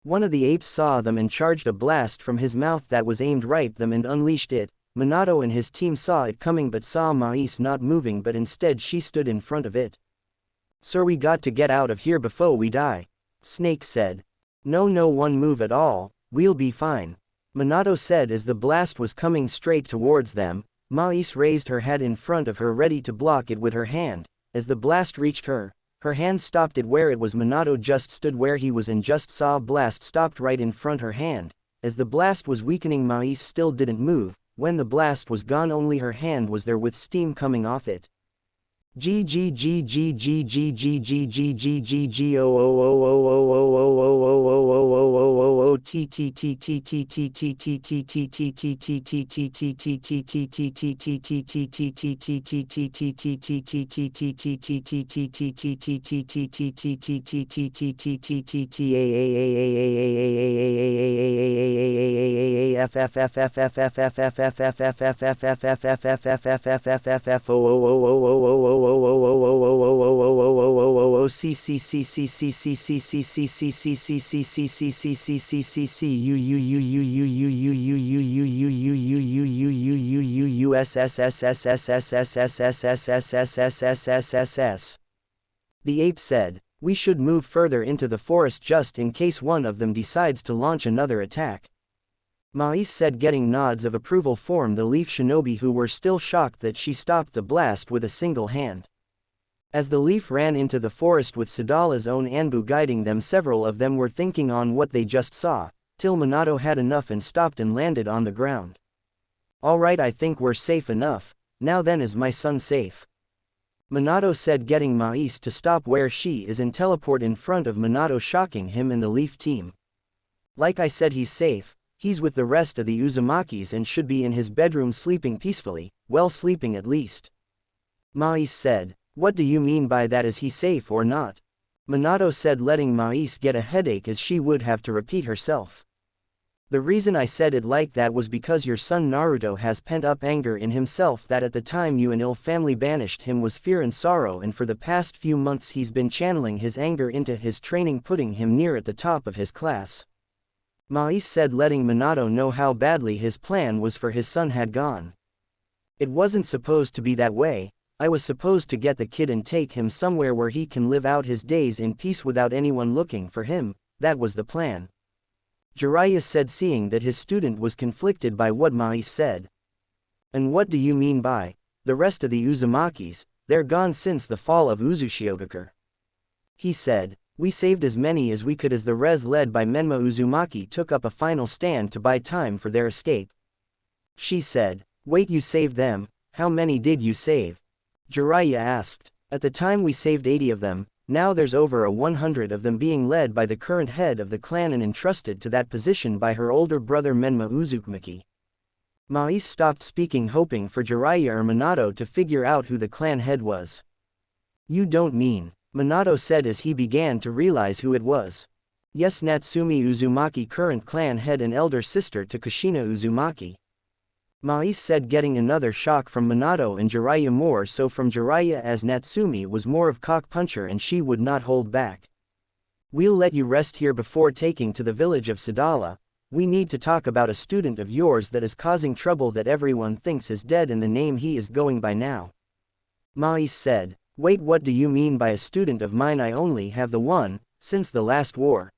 One of the apes saw them and charged a blast from his mouth that was aimed right them and unleashed it. Minato and his team saw it coming but saw Mais not moving, but instead she stood in front of it. Sir, we got to get out of here before we die. Snake said. No, one move at all, we'll be fine. Minato said as the blast was coming straight towards them. Mais raised her head in front of her ready to block it with her hand. As the blast reached her hand stopped it where it was. Minato just stood where he was and just saw blast stopped right in front her hand. As the blast was weakening, Mais still didn't move. When the blast was gone, only her hand was there with steam coming off it. G G G G G G G G G G G G O O O O O O O O O O O O O O T T T T T T T T T T T T T T T T T T The ape said, we should move further into the forest just in case one of them decides to launch another attack. Mais said, getting nods of approval from the Leaf Shinobi, who were still shocked that she stopped the blast with a single hand. As the Leaf ran into the forest with Sadala's own Anbu guiding them, several of them were thinking on what they just saw, till Minato had enough and stopped and landed on the ground. Alright, I think we're safe enough, now then, is my son safe? Minato said, getting Mais to stop where she is and teleport in front of Minato, shocking him and the Leaf team. Like I said, he's safe, he's with the rest of the Uzumakis and should be in his bedroom sleeping peacefully, well, sleeping at least. Mais said, what do you mean by that, is he safe or not? Minato said, letting Mais get a headache as she would have to repeat herself. The reason I said it like that was because your son Naruto has pent-up anger in himself that at the time you and ill family banished him was fear and sorrow, and for the past few months he's been channeling his anger into his training, putting him near at the top of his class. Mais said, letting Minato know how badly his plan was for his son had gone. It wasn't supposed to be that way. I was supposed to get the kid and take him somewhere where he can live out his days in peace without anyone looking for him. That was the plan. Jiraiya said, seeing that his student was conflicted by what Mais said. And what do you mean by the rest of the Uzumakis? They're gone since the fall of Uzushiogakure. He said, we saved as many as we could as the res led by Menma Uzumaki took up a final stand to buy time for their escape. She said, wait, you saved them? How many did you save? Jiraiya asked. At the time we saved 80 of them, now there's over 100 of them being led by the current head of the clan and entrusted to that position by her older brother Menma Uzumaki. Mais stopped speaking, hoping for Jiraiya or Minato to figure out who the clan head was. You don't mean, Minato said as he began to realize who it was. Yes, Natsumi Uzumaki, current clan head and elder sister to Kushina Uzumaki. Mais said, getting another shock from Minato and Jiraiya, more so from Jiraiya as Natsumi was more of cock puncher and she would not hold back. We'll let you rest here before taking to the village of Sadala. We need to talk about a student of yours that is causing trouble that everyone thinks is dead and the name he is going by now. Mais said, wait, what do you mean by a student of mine? I only have the one, since the last war.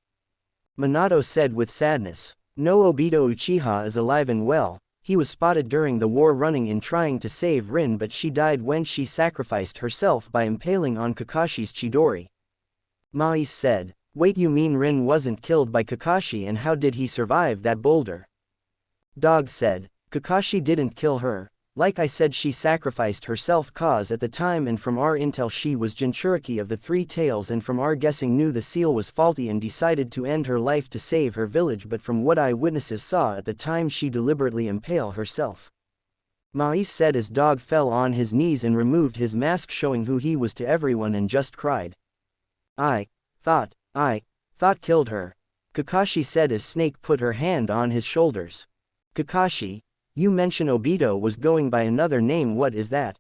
Minato said with sadness. No, Obito Uchiha is alive and well. He was spotted during the war running in trying to save Rin, but she died when she sacrificed herself by impaling on Kakashi's Chidori. Mais said, "Wait, you mean Rin wasn't killed by Kakashi, and how did he survive that boulder?" Dog said, "Kakashi didn't kill her. Like I said, she sacrificed herself cause at the time, and from our intel she was Jinchuriki of the Three Tails, and from our guessing knew the seal was faulty and decided to end her life to save her village, but from what eyewitnesses saw at the time she deliberately impaled herself." Mais said as Dog fell on his knees and removed his mask, showing who he was to everyone, and just cried. I thought killed her," Kakashi said as Snake put her hand on his shoulders. "Kakashi, you mention Obito was going by another name, what is that?"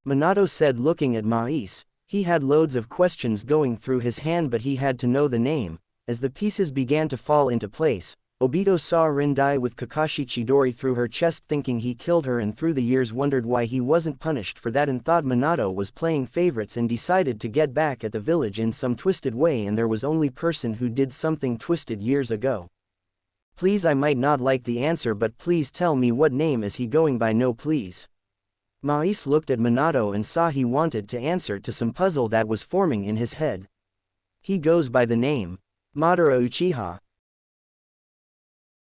Minato said, looking at Mais. He had loads of questions going through his hand, but he had to know the name. As the pieces began to fall into place, Obito saw Rin die with Kakashi Chidori through her chest, thinking he killed her, and through the years wondered why he wasn't punished for that, and thought Minato was playing favorites and decided to get back at the village in some twisted way, and there was only person who did something twisted years ago. "Please, I might not like the answer, but please tell me what name is he going by?" "No, please." Mais looked at Minato and saw he wanted to answer to some puzzle that was forming in his head. "He goes by the name Madara Uchiha,"